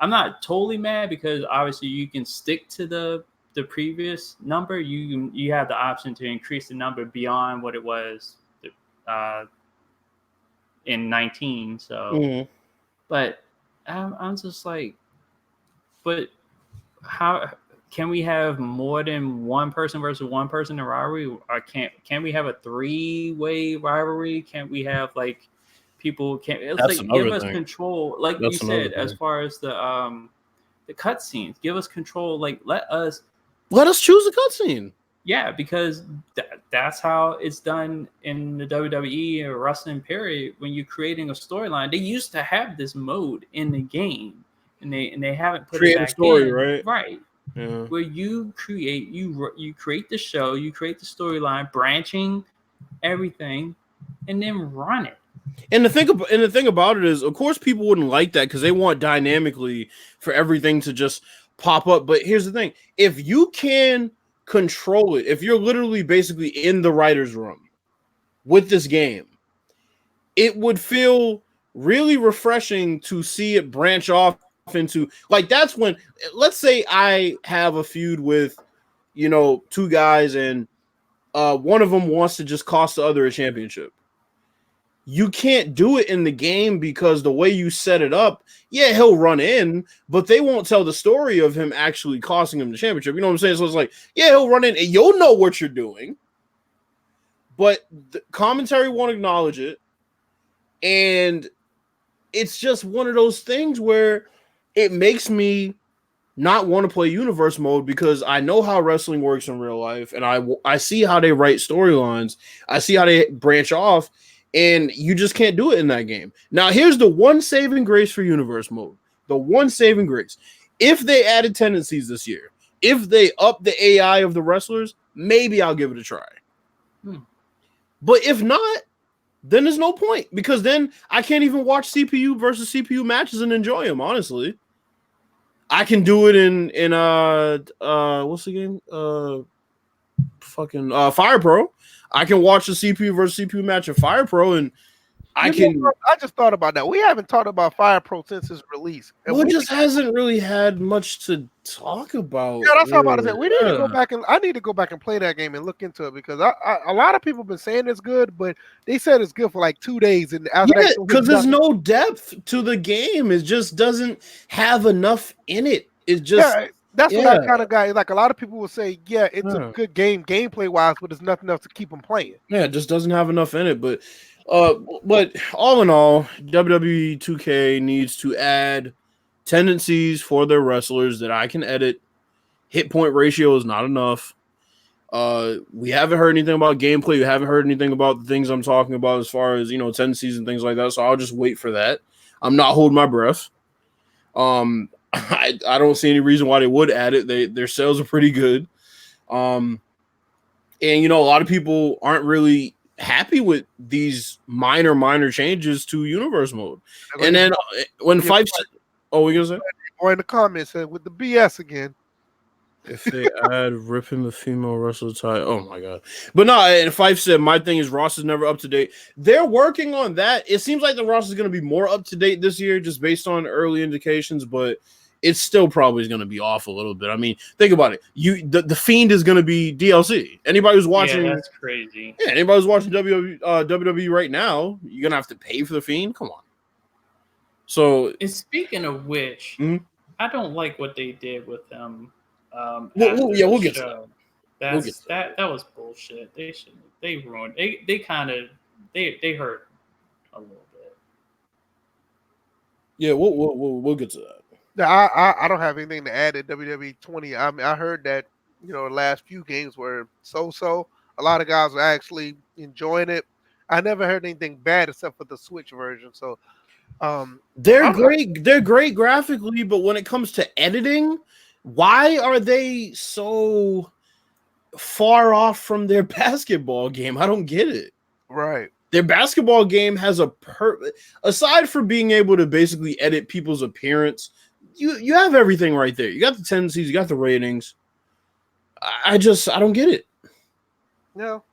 I'm not totally mad, because obviously you can stick to the previous number. You have the option to increase the number beyond what it was in 19. So, but I'm just like, but how can we have more than one person versus one person in rivalry? Or can we have a 3-way rivalry? Can't we have like people? It's like give us control, like you said, as far as the cutscenes. Give us control. Like let us choose a cutscene. Yeah, because that's how it's done in the WWE or wrestling period. When you're creating a storyline, they used to have this mode in the game, and they haven't put it back story, in. right? Right. Yeah. Where you create the show, you create the storyline, branching everything, and then run it. And the thing about it is, of course, people wouldn't like that because they want dynamically for everything to just pop up. But here's the thing: if you can control it, if you're literally basically in the writer's room with this game, it would feel really refreshing to see it branch off into, like, that's when, let's say I have a feud with, two guys, and one of them wants to just cost the other a championship. You can't do it in the game because the way you set it up, yeah, he'll run in, but they won't tell the story of him actually costing him the championship. You know what I'm saying? So it's like, yeah, he'll run in and you'll know what you're doing, but the commentary won't acknowledge it. And it's just one of those things where it makes me not want to play universe mode, because I know how wrestling works in real life, and I see how they write storylines. I see how they branch off, and you just can't do it in that game. Now, here's the one saving grace for universe mode. The one saving grace. If they added tendencies this year, if they up the AI of the wrestlers, maybe I'll give it a try. But if not, then there's no point, because then I can't even watch CPU versus CPU matches and enjoy them, honestly. I can do it in what's the game? Fire Pro. I can watch the CPU versus CPU match in Fire Pro, and I just thought about that. We haven't talked about Fire Pro since its release. Well, it just hasn't really had much to talk about. Yeah, that's what I'm about to say. We need to go back I need to go back and play that game and look into it because a lot of people have been saying it's good, but they said it's good for like 2 days. And because there's no depth to the game. It just doesn't have enough in it. It just that's what that kind of guy. Like a lot of people will say, it's a good game gameplay wise, but there's nothing else to keep them playing. Yeah, it just doesn't have enough in it. But all in all, WWE 2K needs to add tendencies for their wrestlers that I can edit. Hit point ratio is not enough. We haven't heard anything about gameplay. We haven't heard anything about the things I'm talking about as far as, tendencies and things like that. So I'll just wait for that. I'm not holding my breath. I don't see any reason why they would add it. Their sales are pretty good. And a lot of people aren't really happy with these minor changes to universe mode. And then when Fife said, we gonna say? Or in the comments said with the BS again. If they add ripping the female wrestler title, oh my god! But no, and Fife said my thing is Ross is never up to date. They're working on that. It seems like the Ross is going to be more up to date this year, just based on early indications. But it's still probably going to be off a little bit. I mean, think about it. The Fiend is going to be DLC. Anybody who's watching, that's crazy. Yeah, anybody who's watching WWE right now, you're gonna have to pay for the Fiend. Come on. So, and speaking of which, I don't like what they did with them. We'll get to that. That was bullshit. They ruined. They kind of they hurt a little bit. Yeah, we'll get to that. I don't have anything to add at WWE 20. I mean, I heard that the last few games were so. A lot of guys are actually enjoying it. I never heard anything bad except for the Switch version. So they're great. They're great graphically, but when it comes to editing, why are they so far off from their basketball game? I don't get it. Right. Their basketball game has aside from being able to basically edit people's appearance, you have everything right there. You got the tendencies, you got the ratings. I don't get it. No,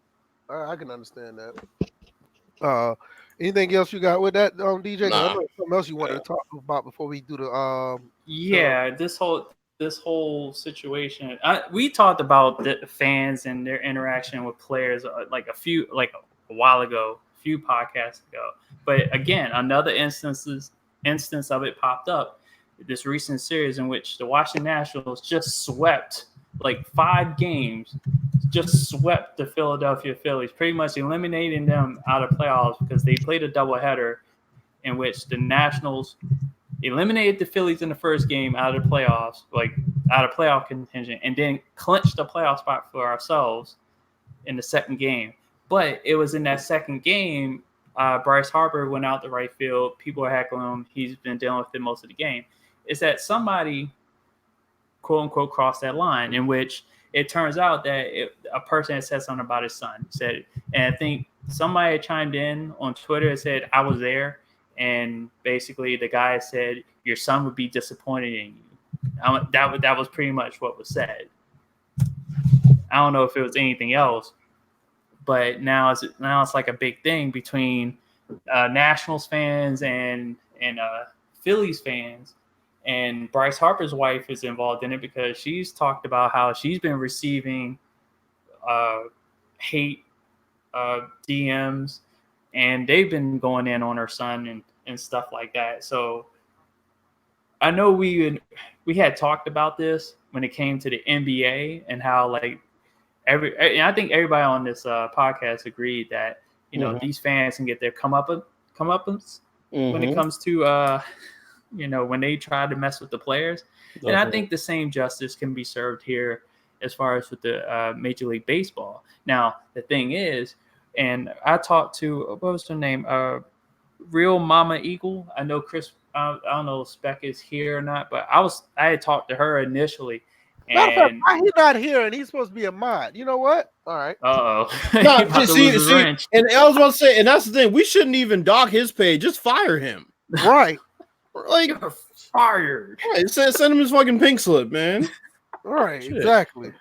I can understand that. Anything else you got with that, DJ? Nah. I know something else you wanted to talk about before we do the this whole situation. We talked about the fans and their interaction with players like a while ago, a few podcasts ago. But again, another instance of it popped up. This recent series in which the Washington Nationals just swept 5 games, just swept the Philadelphia Phillies, pretty much eliminating them out of playoffs because they played a doubleheader in which the Nationals eliminated the Phillies in the first game out of the playoffs, out of playoff contention, and then clinched the playoff spot for ourselves in the second game. But it was in that second game, Bryce Harper went out the right field. People are heckling him. He's been dealing with it most of the game. Is that somebody, quote unquote, crossed that line in which it turns out that a person had said something about his son. Said, and I think somebody chimed in on Twitter and said, I was there. And basically the guy said, your son would be disappointed in you. That was pretty much what was said. I don't know if it was anything else, but now it's like a big thing between Nationals fans and Phillies fans. And Bryce Harper's wife is involved in it because she's talked about how she's been receiving hate DMs, and they've been going in on her son and stuff like that. So I know we had talked about this when it came to the NBA and how and I think everybody on this podcast agreed that these fans can get their comeuppance when it comes to when they try to mess with the players. And I think the same justice can be served here as far as with the Major League Baseball. Now, the thing is, and I talked to, what was her name? Real Mama Eagle. I know Chris, I don't know if Spec is here or not, but I had talked to her initially. And why he's not here and he's supposed to be a mod? You know what? All right. No, see, and I was about to say, and that's the thing, we shouldn't even dock his pay, just fire him. Right. Like, you're fired. right, send him his fucking pink slip, man. Right, Shit. exactly.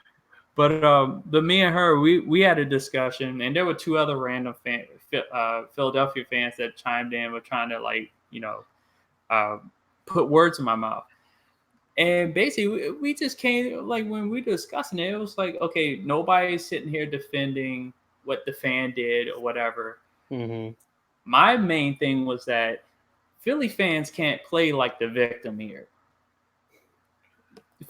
But me and her, we had a discussion, and there were two other random Philadelphia fans that chimed in, were trying to put words in my mouth. And basically, we just came, like, when we were discussing it, it was like, okay, nobody's sitting here defending what the fan did or whatever. Mm-hmm. My main thing was that Philly fans can't play like the victim here.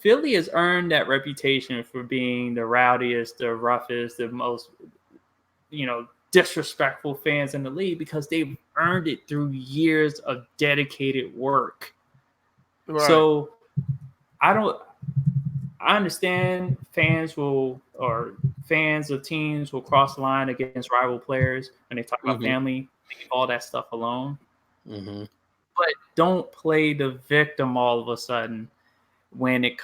Philly has earned that reputation for being the rowdiest, the roughest, the most, disrespectful fans in the league because they've earned it through years of dedicated work. Right. So I understand fans of teams will cross the line against rival players when they talk about family, leave all that stuff alone. Mm-hmm. But don't play the victim all of a sudden when it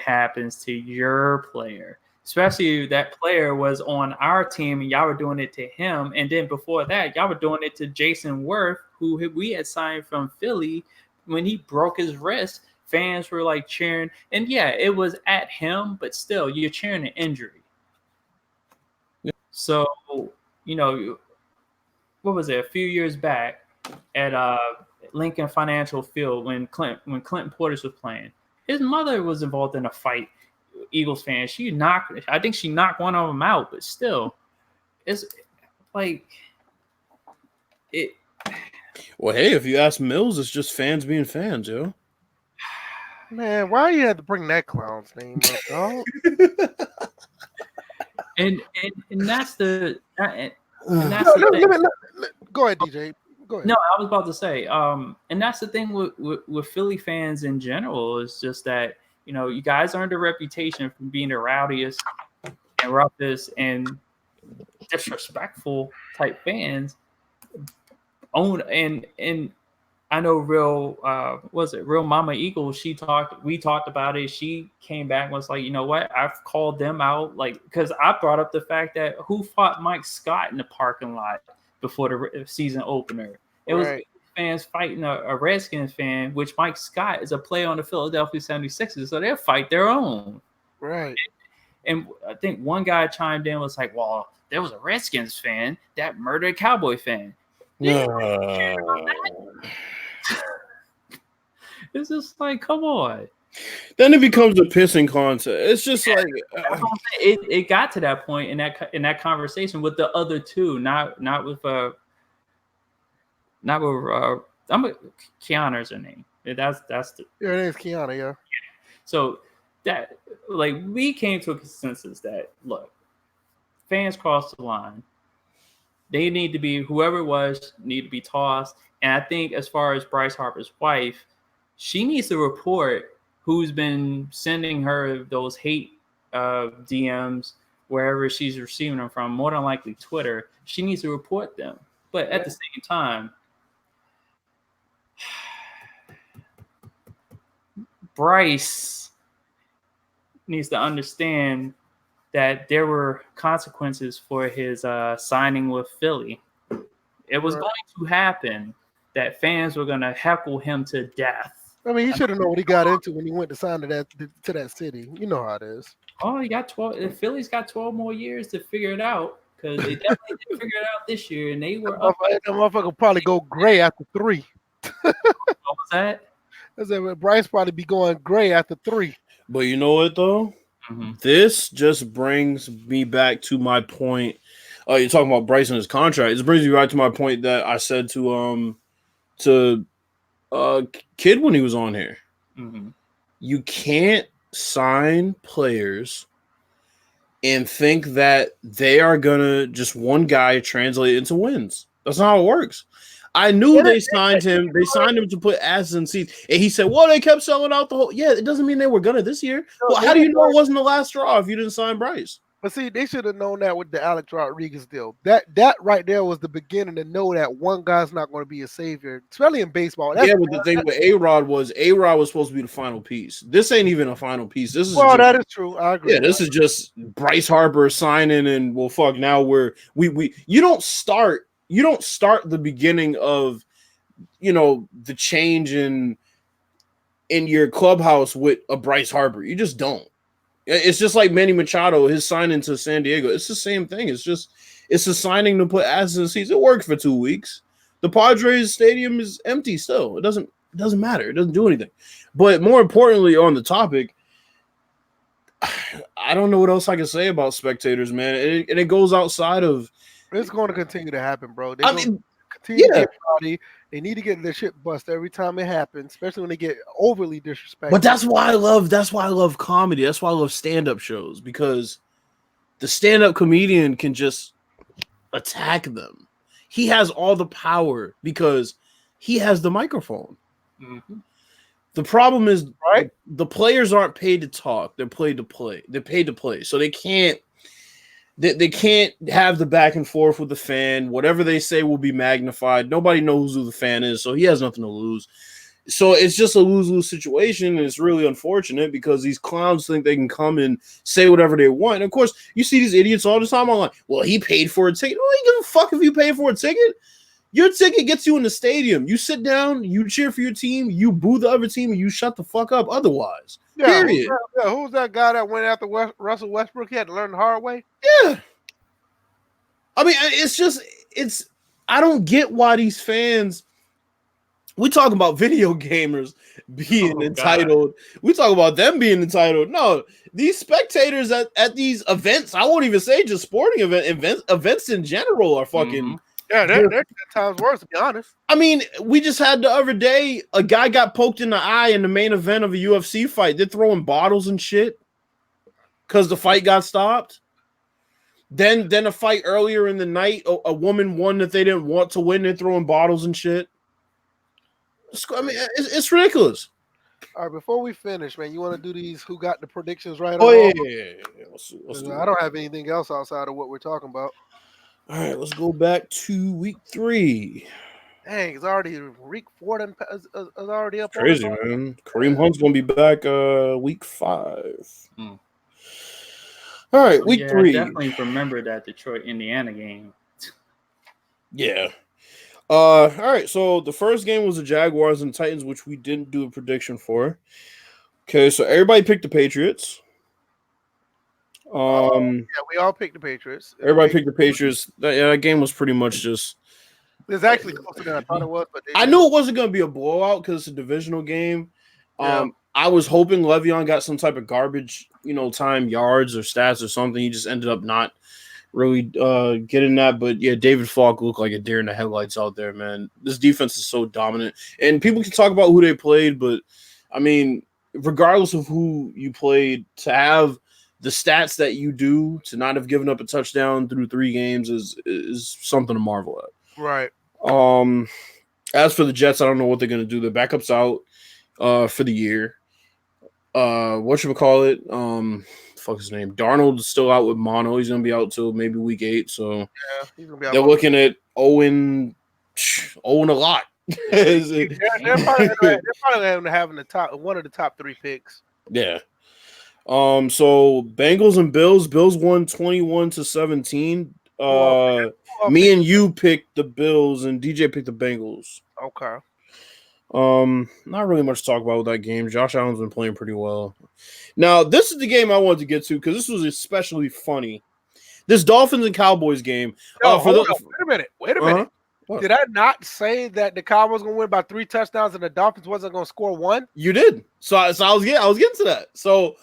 happens to your player. Especially that player was on our team and y'all were doing it to him. And then before that, y'all were doing it to Jason Worth, who we had signed from Philly. When he broke his wrist, fans were like cheering. And yeah, it was at him, but still, you're cheering an injury. Yeah. So, what was it? A few years back at Lincoln Financial Field when Clinton Portis was playing, his mother was involved in a fight. Eagles fan, I think she knocked one of them out, but still, it's like it. Well, hey, if you ask Mills, it's just fans being fans, yo. Man, why you had to bring that clown's name up, dog? and that's the thing. Go ahead, DJ. Go ahead. No, I was about to say, and that's the thing with Philly fans in general, is just that, you guys earned a reputation for being the rowdiest and roughest and disrespectful type fans. And I know Real Mama Eagle, we talked about it. She came back and was like, you know what? I've called them out, like, because I brought up the fact that who fought Mike Scott in the parking lot before the season opener. It was fans fighting a Redskins fan, which Mike Scott is a player on the Philadelphia 76ers, so they'll fight their own. Right. And I think one guy chimed in, was like, well, there was a Redskins fan that murdered a Cowboy fan. It's just like, come on. Then it becomes a pissing contest. It's just like it got to that point in that conversation with the other two, not with Kiana's her name. That's the your name's Kiana, yeah. So that, like, we came to a consensus that, look, fans crossed the line. They need to be, whoever it was, need to be tossed. And I think as far as Bryce Harper's wife, she needs to report who's been sending her those hate DMs wherever she's receiving them from, more than likely Twitter. She needs to report them. But at the same time, Bryce needs to understand that there were consequences for his signing with Philly. It was going to happen that fans were going to heckle him to death. I mean, he should have known what he got into when he went to sign to that city. You know how it is. Oh, he got 12. Philly's got 12 more years to figure it out, because they definitely didn't figure it out this year, and they were up. That motherfucker probably go gray after 3. What was that? I said Bryce probably be going gray after 3. But you know what, though? Mm-hmm. This just brings me back to my point. You're talking about Bryce and his contract. This brings me back to my point that I said to Kid when he was on here. Mm-hmm. You can't sign players and think that they are gonna just one guy translate into wins. That's not how it works. I knew they signed him. They signed him to put asses in seats, and he said, "Well, they kept selling out the whole." Yeah, it doesn't mean they were gonna this year. Well, how do you know it wasn't the last straw if you didn't sign Bryce? But see, they should have known that with the Alex Rodriguez deal. That right there was the beginning to know that one guy's not going to be a savior, especially in baseball. But the thing with A-Rod was supposed to be the final piece. This ain't even a final piece. This is that is true. I agree. Yeah, this is just Bryce Harper signing, and well, fuck. Now you don't start the beginning of the change in your clubhouse with a Bryce Harper. You just don't. It's just like Manny Machado, his signing to San Diego. It's the same thing. It's a signing to put asses in the seats. It worked for 2 weeks. The Padres stadium is empty still. It doesn't matter. It doesn't do anything. But more importantly, on the topic, I don't know what else I can say about spectators, man. And it goes outside of. It's going to continue to happen, bro. Continue to get rowdy. They need to get their shit busted every time it happens, especially when they get overly disrespectful. But that's why I love comedy. That's why I love stand-up shows, because the stand-up comedian can just attack them. He has all the power because he has the microphone. Mm-hmm. The problem is, right, the players aren't paid to talk. They're paid to play. They're paid to play. So they can't have the back and forth with the fan. Whatever they say will be magnified. Nobody knows who the fan is, so he has nothing to lose. So it's just a lose-lose situation, and it's really unfortunate because these clowns think they can come and say whatever they want. And of course, you see these idiots all the time online. Well, he paid for a ticket. Well, you give a fuck if you pay for a ticket. Your ticket gets you in the stadium. You sit down, you cheer for your team, you boo the other team, and you shut the fuck up otherwise. Yeah, period. Who's that guy that went after Russell Westbrook? He had to learn the hard way? Yeah. I mean, I don't get why these fans, we talk about video gamers being entitled. God. We talk about them being entitled. No, these spectators at these events, I won't even say just sporting events in general are fucking... Mm-hmm. Yeah, they're 10 times worse, to be honest. I mean, we just had the other day, a guy got poked in the eye in the main event of a UFC fight. They're throwing bottles and shit because the fight got stopped. Then a fight earlier in the night, a woman won that they didn't want to win. They're throwing bottles and shit. I mean, it's ridiculous. All right, before we finish, man, you want to do these who got the predictions right? Oh, yeah. Let's I don't have anything else outside of what we're talking about. All right, let's go back to week 3. Dang, it's already week 4 is already up. Crazy, man. Kareem Hunt's gonna be back week 5. All right, week 3. I definitely remember that Detroit Indiana game. Yeah. All right, so the first game was the Jaguars and Titans, which we didn't do a prediction for. Okay, so everybody picked the Patriots. Yeah, we all picked the Patriots. Everybody picked the Patriots. That game was pretty much just. It's actually closer than I thought it was, but I knew it wasn't going to be a blowout because it's a divisional game. I was hoping Le'Veon got some type of garbage, time yards or stats or something. He just ended up not really getting that. But yeah, David Falk looked like a deer in the headlights out there, man. This defense is so dominant, and people can talk about who they played, but I mean, regardless of who you played, to have the stats that you do, to not have given up a touchdown through 3 games is something to marvel at. Right. As for the Jets, I don't know what they're gonna do. The backup's out for the year. Whatchamacallit? Fuck his name. Darnold's still out with mono. He's gonna be out till maybe week 8. So yeah, he's gonna be out. They're looking at Owen a lot. they're probably having the top one of the top 3 picks. Yeah. So Bengals and Bills. Bills won 21-17. Me and you picked the Bills, and DJ picked the Bengals. Okay. Not really much to talk about with that game. Josh Allen's been playing pretty well. Now, this is the game I wanted to get to because this was especially funny. This Dolphins and Cowboys game. Wait a minute. Uh-huh. Did I not say that the Cowboys gonna win by 3 touchdowns and the Dolphins wasn't gonna score 1? You did. So I was getting to that. So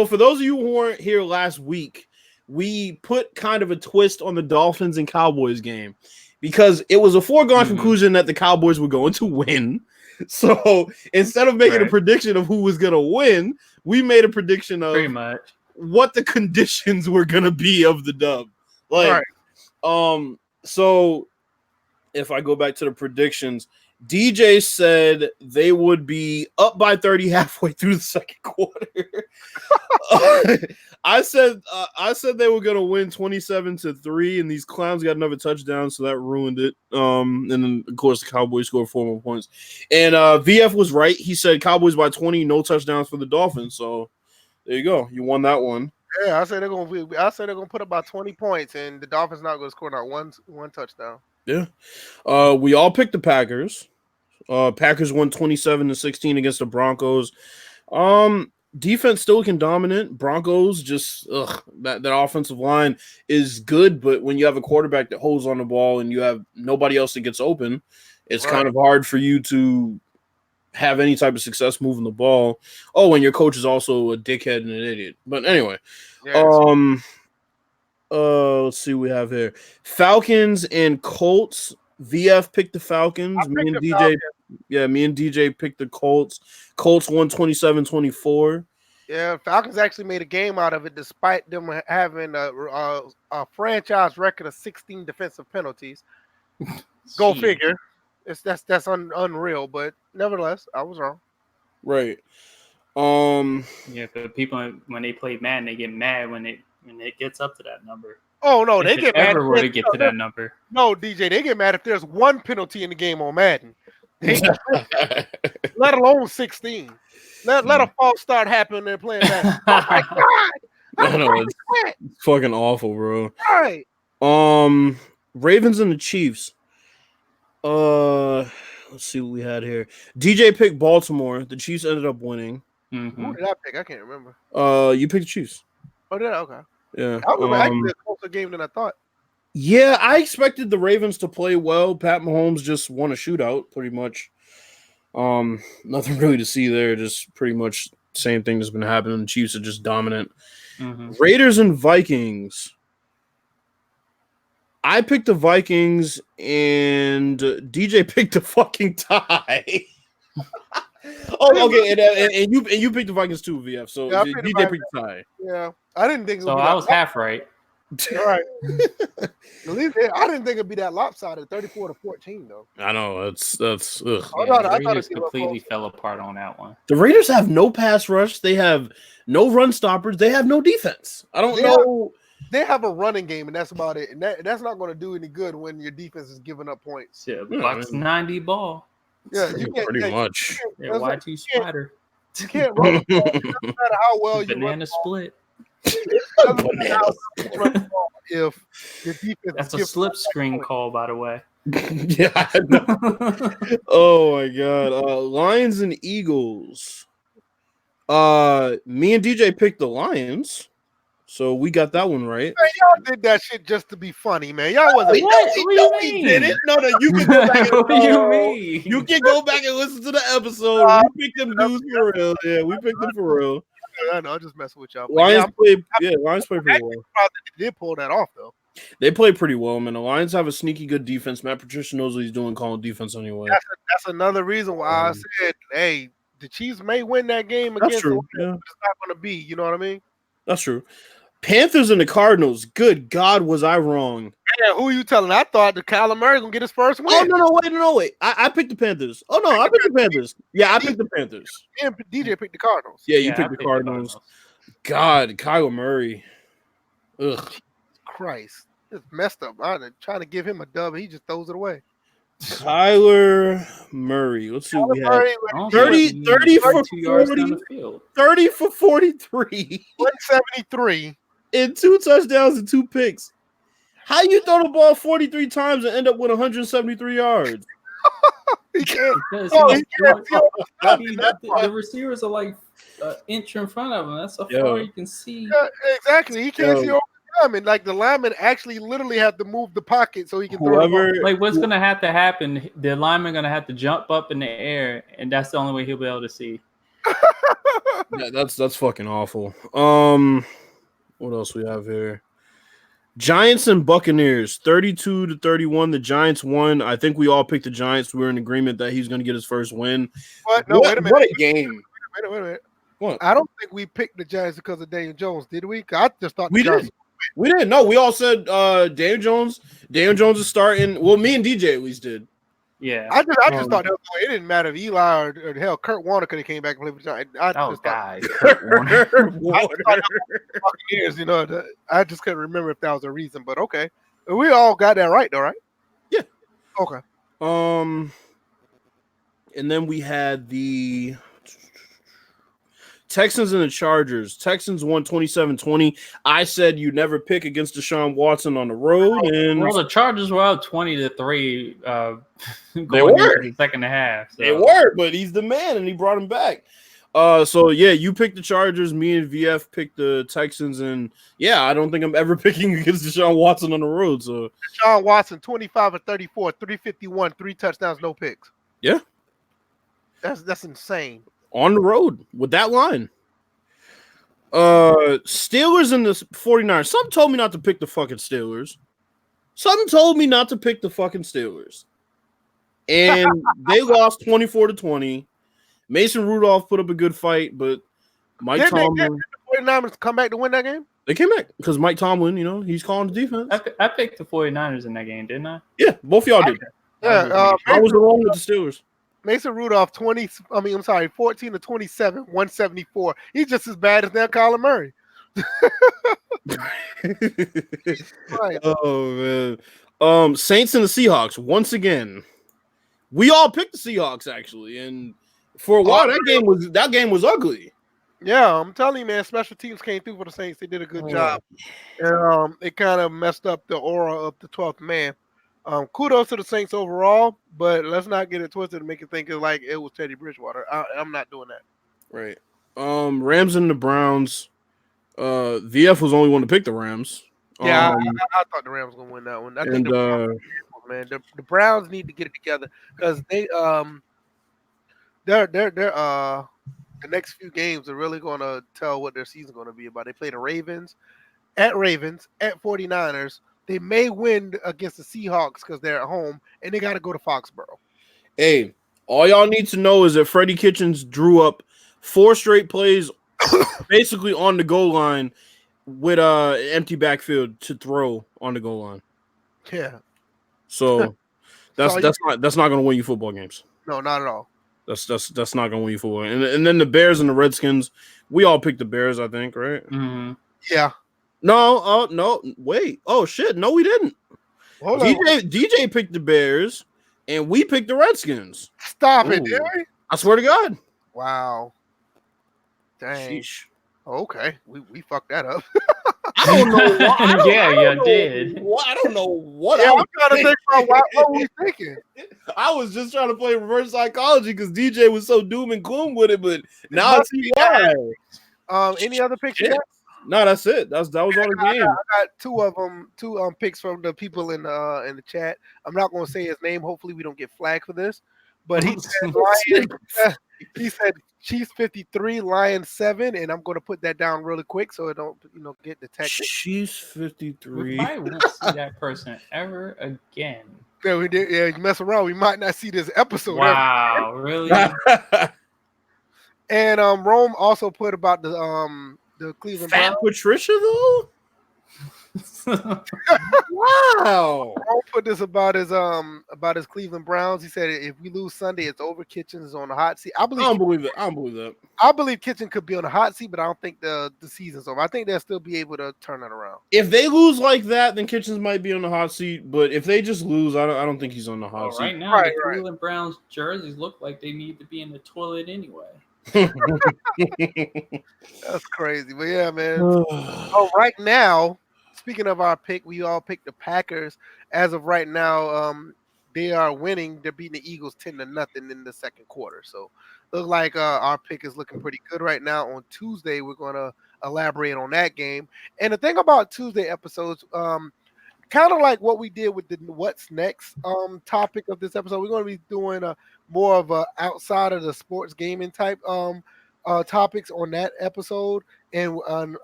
for those of you who weren't here last week, we put kind of a twist on the Dolphins and Cowboys game because it was a foregone conclusion that the Cowboys were going to win. So instead of making a prediction of who was going to win, we made a prediction of pretty much what the conditions were going to be of the dub. So if I go back to the predictions, DJ said they would be up by 30 halfway through the second quarter. I said they were going to win 27-3, and these clowns got another touchdown, so that ruined it. And then, of course, the Cowboys scored 4 more points. And VF was right. He said Cowboys by 20, no touchdowns for the Dolphins. So there you go. You won that one. Yeah, I said they're gonna put up about 20 points, and the Dolphins not going to score not one touchdown. Yeah. We all picked the Packers. Packers won 27-16 against the Broncos. Defense still looking dominant. Broncos just that offensive line is good, but when you have a quarterback that holds on the ball and you have nobody else that gets open, it's kind of hard for you to have any type of success moving the ball. Oh, and your coach is also a dickhead and an idiot. But anyway, let's see what we have here. Falcons and Colts. VF picked the Falcons. Me and DJ picked the Colts. Colts won 27-24. Yeah, Falcons actually made a game out of it despite them having a franchise record of 16 defensive penalties. Go figure. That's unreal, but nevertheless, I was wrong. Right. Yeah, but people when they play Madden, they get mad when it gets up to that number. Oh no, they get mad. Ever were to get to that number? No, DJ, they get mad if there's one penalty in the game on Madden. Let alone 16. Let a false start happen when they're playing Madden. Oh my god! I know it's fucking awful, bro. Right. Ravens and the Chiefs. Let's see what we had here. DJ picked Baltimore. The Chiefs ended up winning. Mm-hmm. Who did I pick? I can't remember. You picked the Chiefs. Oh, did I? Okay. Yeah. That was actually a closer game than I thought. Yeah, I expected the Ravens to play well. Pat Mahomes just won a shootout, pretty much. Nothing really to see there. Just pretty much same thing that's been happening. The Chiefs are just dominant. Mm-hmm. Raiders and Vikings. I picked the Vikings, and DJ picked the fucking tie. Oh, okay, and you picked the Vikings too, VF. So yeah, DJ picked the tie. Yeah, I didn't think. So I was half right. All right. At least I didn't think it'd be that lopsided, 34-14 though. I know that's. I thought it completely fell apart on that one. The Raiders have no pass rush. They have no run stoppers. They have no defense. I don't know. They have a running game, and that's about it. And that's not going to do any good when your defense is giving up points. Yeah, Bucks 90 ball. Yeah, you can't. Pretty much. Yeah, YT spider. You can't run the ball. It doesn't matter how well you run. Banana split. If your defense that's a slip screen call, by the way. Yeah. I know. Oh my god. Lions and Eagles. Me and DJ picked the Lions. So we got that one right. Man, y'all did that shit just to be funny, man. Y'all wasn't. What do you mean? Did it? No, you can go back. What do you mean? You can go back and listen to the episode. We picked them dudes for real. Yeah, we picked them for real. I know, I'm just messing with y'all. Lions play pretty well. They did pull that off though. They play pretty well, man. The Lions have a sneaky good defense. Matt Patricia knows what he's doing calling defense anyway. That's another reason why I said, hey, the Chiefs may win that game against true. The Lions, but it's not going to be. You know what I mean? That's true. Panthers and the Cardinals. Good God, was I wrong? Yeah, who are you telling? I thought the Kyler Murray gonna get his first win. Oh no, wait. I picked the Panthers. Oh no, I picked the Panthers. Yeah, I picked the Panthers. And DJ picked the Cardinals. Yeah, you picked the Cardinals. God, Kyler Murray. Ugh. Christ, it's messed up. I'm trying to give him a dub. He just throws it away. Kyler Murray. Let's see what we have. 30 for 40. 30 for 43. 173. And 2 touchdowns and 2 picks. How you throw the ball 43 times and end up with 173 yards? He can't. The receivers are like an inch in front of him. That's how far you can see. Yeah, exactly. He can't see over the lineman. Like the lineman actually literally have to move the pocket so he can throw it. Like what's gonna have to happen? The lineman gonna have to jump up in the air, and that's the only way he'll be able to see. Yeah, that's fucking awful. What else we have here? Giants and Buccaneers, 32-31. The Giants won. I think we all picked the Giants. We were in agreement that he's going to get his first win. What? No, wait a minute. What a game. Wait a minute. What? I don't think we picked the Giants because of Daniel Jones, did we? I just thought we did. We didn't. No, we all said Daniel Jones. Daniel Jones is starting. Well, me and DJ at least did. Yeah. I just thought that it didn't matter if Eli or hell Kurt Warner could have came back and played for the Giants. Kurt Warner. Years, you know, I just couldn't remember if that was a reason, but okay. We all got that right though, right? Yeah. Okay. And then we had the Texans and the Chargers. Texans won 27-20. I said you never pick against Deshaun Watson on the road, and Well, the Chargers were up 20-3 They were. into the second half. So. they were, but he's the man, and he brought him back. So yeah, you picked the Chargers. Me and VF picked the Texans, and yeah, I don't think I'm ever picking against Deshaun Watson on the road. So Deshaun Watson, 25 of 34, 351, 3 touchdowns, no picks. Yeah. That's insane. On the road with that line. Steelers and the 49ers. Something told me not to pick the fucking Steelers. Something told me not to pick the fucking Steelers. And they lost 24-20. Mason Rudolph put up a good fight, but Mike Tomlin. Did the 49ers come back to win that game? They came back because Mike Tomlin, he's calling the defense. I picked the 49ers in that game, didn't I? Yeah, both of y'all did. Yeah, I was wrong with the Steelers. Mason Rudolph, 14 to 27, 174. He's just as bad as that Kyler Murray. Right. Oh man. Saints and the Seahawks once again. We all picked the Seahawks actually, and for a while that game was ugly. Yeah, I'm telling you, man. Special teams came through for the Saints. They did a good job, and it kind of messed up the aura of the 12th man. Kudos to the Saints overall, but let's not get it twisted and make it think like it was Teddy Bridgewater. I'm not doing that. Right. Rams and the Browns. VF was the only one to pick the Rams. Yeah, I thought the Rams were gonna win that one. I think the Browns need to get it together because they're the next few games are really gonna tell what their season's gonna be about. They play the Ravens, at 49ers. They may win against the Seahawks because they're at home, and they got to go to Foxborough. Hey, all y'all need to know is that Freddie Kitchens drew up 4 straight plays basically on the goal line with an empty backfield to throw on the goal line. Yeah. So that's not going to win you football games. No, not at all. That's not going to win you football. And then the Bears and the Redskins, we all picked the Bears, I think, right? Mm-hmm. Yeah. No, wait. Oh shit, no, we didn't. DJ picked the Bears, and we picked the Redskins. Stop it, did we? I swear to God. Wow. Dang. Sheesh. Okay, we fucked that up. I don't know why. You did. I don't know what. Yeah, I'm trying to think about what were we thinking. I was just trying to play reverse psychology because DJ was so doom and gloom with it, but now I see why. Any other picks you got? No, that's it. That was all the game. I got two picks from the people in the chat. I'm not going to say his name. Hopefully, we don't get flagged for this. But he said he said Chiefs 53, Lions 7, and I'm going to put that down really quick so it don't get detected. Chiefs 53. I won't see that person ever again. Yeah, we did. Yeah, you mess around, we might not see this episode. Wow, really? And Rome also put about the Cleveland Fat Browns. Patricia though. Wow. Rome put this about his Cleveland Browns. He said if we lose Sunday, it's over. Kitchens is on the hot seat. I don't believe that. I believe Kitchen could be on the hot seat, but I don't think the season's over. I think they'll still be able to turn it around. If they lose like that, then Kitchens might be on the hot seat. But if they just lose, I don't think he's on the hot seat. Right now, the Cleveland Browns jerseys look like they need to be in the toilet anyway. That's crazy, but yeah, man. Right now, speaking of our pick, we all picked the Packers. As of right now, they are winning. They're beating the Eagles 10-0 in the second quarter. So, looks like our pick is looking pretty good right now. On Tuesday, we're going to elaborate on that game. And the thing about Tuesday episodes, kind of like what we did with the What's Next topic of this episode, we're going to be doing more of a outside of the sports gaming type topics on that episode. And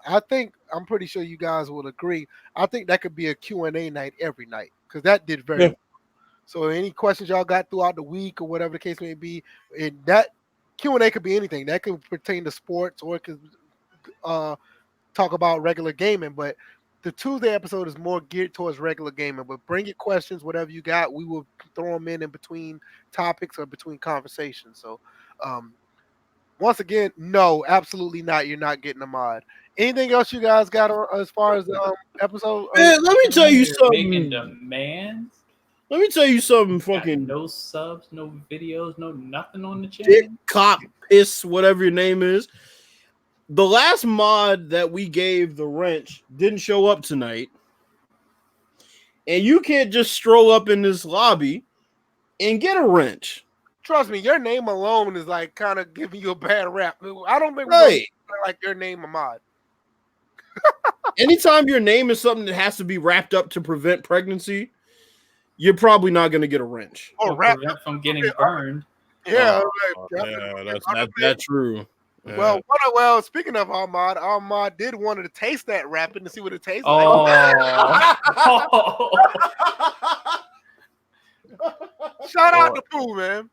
I think, I'm pretty sure you guys will agree, I think that could be a Q&A night every night because that did very well. So any questions y'all got throughout the week or whatever the case may be, and that Q&A could be anything. That could pertain to sports or it could talk about regular gaming, but the Tuesday episode is more geared towards regular gaming, but bring your questions, whatever you got. We will throw them in between topics or between conversations. So, once again, no, absolutely not. You're not getting a mod. Anything else you guys got as far as the episode? Man, let me tell you something. Making demands. Let me tell you something. Fucking no subs, no videos, no nothing on the channel. Dick, cop, piss, whatever your name is. the last mod that we gave the wrench didn't show up tonight. And you can't just stroll up in this lobby and get a wrench. Trust me, your name alone is like kind of giving you a bad rap. I don't think Right. like your name Ahmad. Anytime your name is something that has to be wrapped up to prevent pregnancy, you're probably not going to get a wrench. Or Or rap prevent from getting burned. Yeah. That's true. Well, speaking of Ahmad did want to taste that rapping to see what it tastes Oh. like. Shout out to Pooh, man.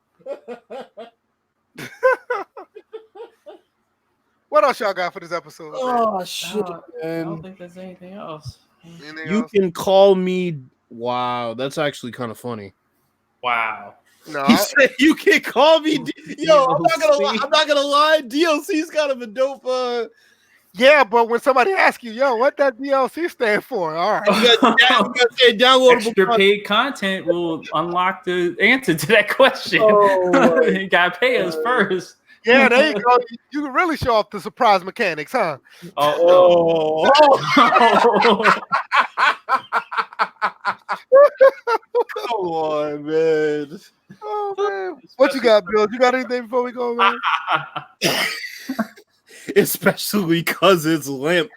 What else y'all got for this episode? Oh shit, I man. don't think there's anything else. Anything You else? can call me. Wow, that's actually kind of funny. Wow. No, He said you can call me. Yo, I'm not gonna lie. DLC's kind of a dope. yeah, but when somebody asks you, yo, what that DLC stand for? All right. You gotta say downloadable. Extra paid content will unlock the answer to that question. Oh, You gotta pay us first. Yeah, there you go. You can really show off the surprise mechanics, huh? Oh, Come on, man. Oh man, what you got, Bill? You got anything before we go, man? Especially because it's limp.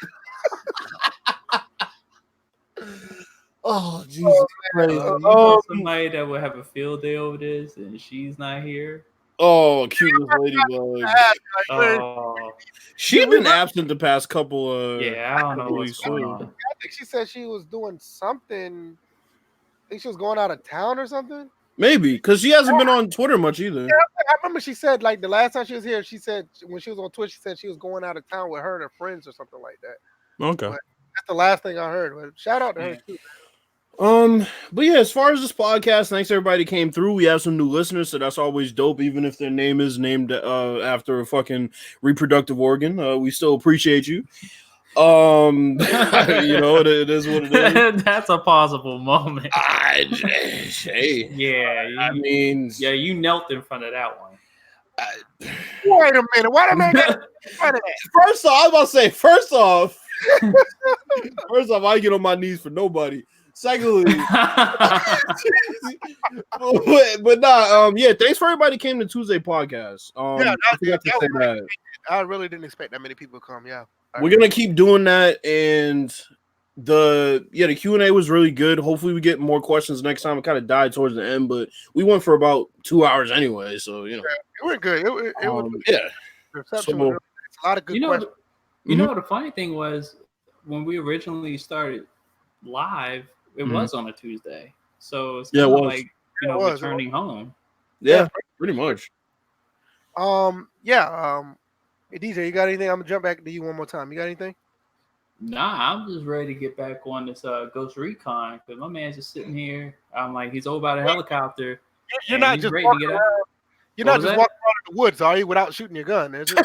Oh, Jesus Christ. You know somebody that would have a field day over this and she's not here. Oh, cutest ladybug. Oh, She's been absent the past couple of yeah, I don't know what's weeks, going too. on. I think she said she was doing something. I think she was going out of town or something. Maybe because she hasn't been on Twitter much either. Yeah, I remember she said like the last time she was here, she said when she was on Twitch, she said she was going out of town with her and her friends or something like that. Okay. That's the last thing I heard. But shout out to her too. But yeah, as far as this podcast, thanks everybody that came through. We have some new listeners, so that's always dope, even if their name is named after a fucking reproductive organ. We still appreciate you. You know, it is what it is. That's a possible moment. Hey, Yeah, I mean, yeah, you knelt in front of that one. Wait a minute, why did I get in front of that? First off, I was about to say, first off, I get on my knees for nobody. Secondly, but nah, yeah, thanks for everybody who came to Tuesday podcast. I really didn't expect that many people to come. Yeah, we're gonna keep doing that, and the Q&A was really good. Hopefully, we get more questions next time. It kind of died towards the end, but we went for about 2 hours anyway, so you know, it went good. It was yeah. reception So- was really, it's a lot of good questions. You know, the funny thing was when we originally started live, it was on a Tuesday, so it's Yeah, it kind of was. like Yeah, it was. returning home. Yeah, pretty much. Hey, DJ, you got anything? I'm gonna jump back to you one more time. You got anything? Nah, I'm just ready to get back on this Ghost Recon because my man's just sitting here. I'm like, he's over by the helicopter. You're and not he's just ready walking to around. get out. You're What not was just that? walking around in the woods, are you? Without shooting your gun? Is it? No,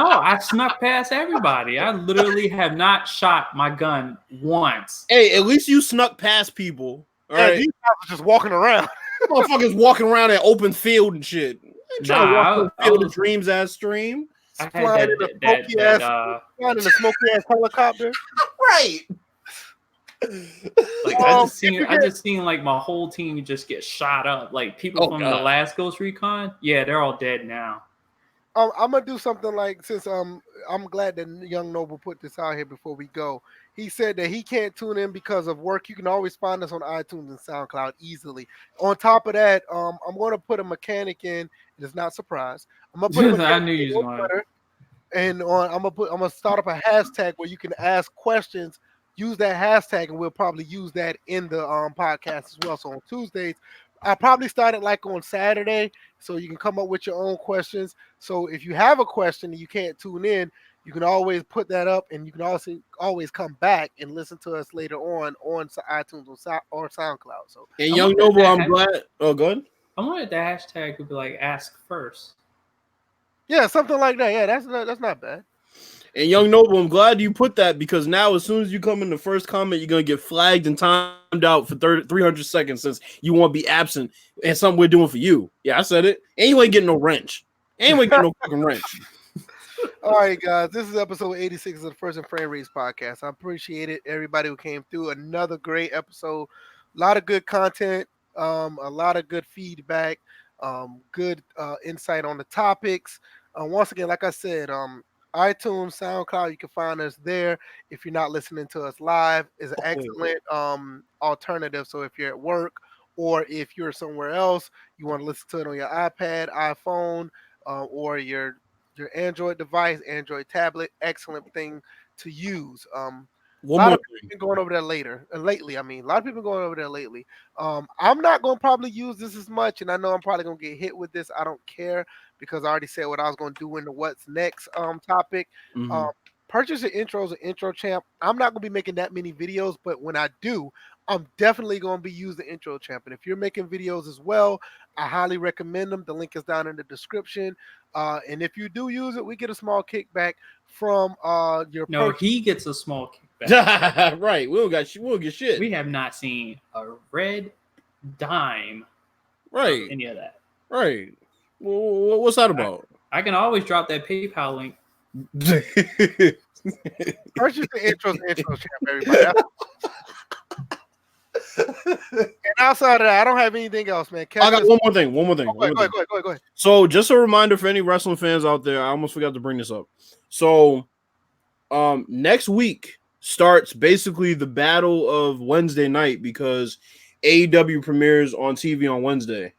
I snuck past everybody. I literally have not shot my gun once. Hey, at least you snuck past people. All Yeah, right, these guys are just walking around. motherfuckers walking around in open field and shit. Ain't trying to Nah, walk I field was- of dreams ass stream. I had Flying in a smoky ass, flying in a smoky ass helicopter. Right. like I just seen like my whole team just get shot up. Like people from the last Ghost Recon, yeah, they're all dead now. I'm gonna do something like since I'm glad that Young Noble put this out here before we go. He said that he can't tune in because of work. You can always find us on iTunes and SoundCloud easily. On top of that, I'm gonna put a mechanic in. It's not a surprise. I'm gonna put a mechanic I knew you was on going. Twitter, and I'm gonna start up a hashtag where you can ask questions. Use that hashtag, and we'll probably use that in the podcast as well. So on Tuesdays, I probably started like on Saturday, so you can come up with your own questions. So if you have a question and you can't tune in, you can always put that up, and you can also always come back and listen to us later on iTunes or SoundCloud. So And Young Noble, I'm glad. Oh, go ahead. I wanted the hashtag would be like ask first. yeah, something like that. Yeah, that's not bad. And Young Noble, I'm glad you put that because now as soon as you come in the first comment, you're going to get flagged and timed out for 300 seconds since you won't be absent and something we're doing for you. Yeah, I said it. And you ain't getting no wrench. And you ain't getting no fucking wrench. All right, guys. This is episode 86 of the First and Framerates Podcast. I appreciate it. Everybody who came through. Another great episode. A lot of good content. A lot of good feedback. Good insight on the topics. Once again, like I said, iTunes, SoundCloud, you can find us there. If you're not listening to us live, is an excellent alternative. So if you're at work or if you're somewhere else, you want to listen to it on your iPad, iPhone, or your Android device, Android tablet, excellent thing to use. A lot of people have been going over there lately. I mean, a lot of people going over there lately. I'm not going to probably use this as much, and I know I'm probably going to get hit with this. I don't care because I already said what I was going to do in the what's next topic. Purchase your intros or intro champ. I'm not going to be making that many videos, but when I do, I'm definitely going to be using the intro champ. And if you're making videos as well, I highly recommend them. The link is down in the description. And if you do use it, we get a small kickback from your purchase. He gets a small kickback. Right. We don't get shit. We have not seen a red dime. Right. Any of that. Right. Well, what's that about? I can always drop that PayPal link. Purchase the intros, champ, everybody. And outside of that, I don't have anything else, man. I got one more thing. Go ahead. So, just a reminder for any wrestling fans out there, I almost forgot to bring this up. So, next week starts basically the battle of Wednesday night because AEW premieres on TV on Wednesday.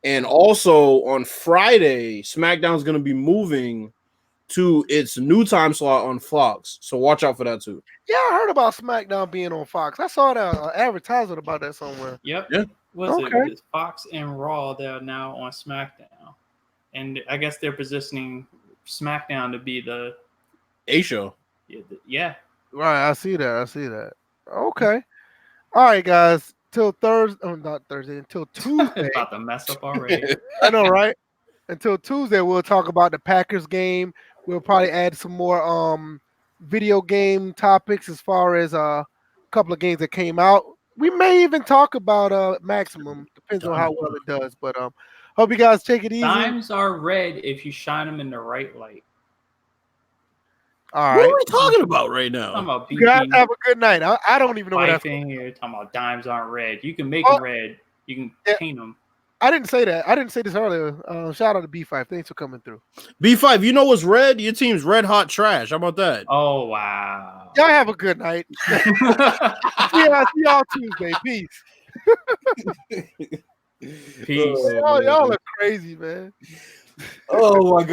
And also on Friday, SmackDown's going to be moving to its new time slot on Fox. So watch out for that too. Yeah, I heard about SmackDown being on Fox. I saw that advertisement about that somewhere. Yep. Yeah. It's Fox and Raw. They're now on SmackDown. And I guess they're positioning SmackDown to be the A show. Yeah. Right, I see that. Okay. All right, guys. Till Thursday. Oh, not Thursday. Until Tuesday. About to mess up already. I know, right? Until Tuesday, we'll talk about the Packers game. We'll probably add some more video game topics as far as a couple of games that came out. We may even talk about Maximum. Depends on how well it does. But hope you guys take it easy. Dimes are red if you shine them in the right light. All right. What are we talking about right now? Talking about You guys have a good night. I don't even know what that's here. Talking about dimes aren't red. You can make them red. You can paint them. I didn't say that. I didn't say this earlier. Shout out to B5. Thanks for coming through. B5, you know what's red? Your team's red hot trash. How about that? Oh, wow. Y'all have a good night. See y'all Tuesday. Peace. Peace. Y'all are crazy, man. Oh, my God.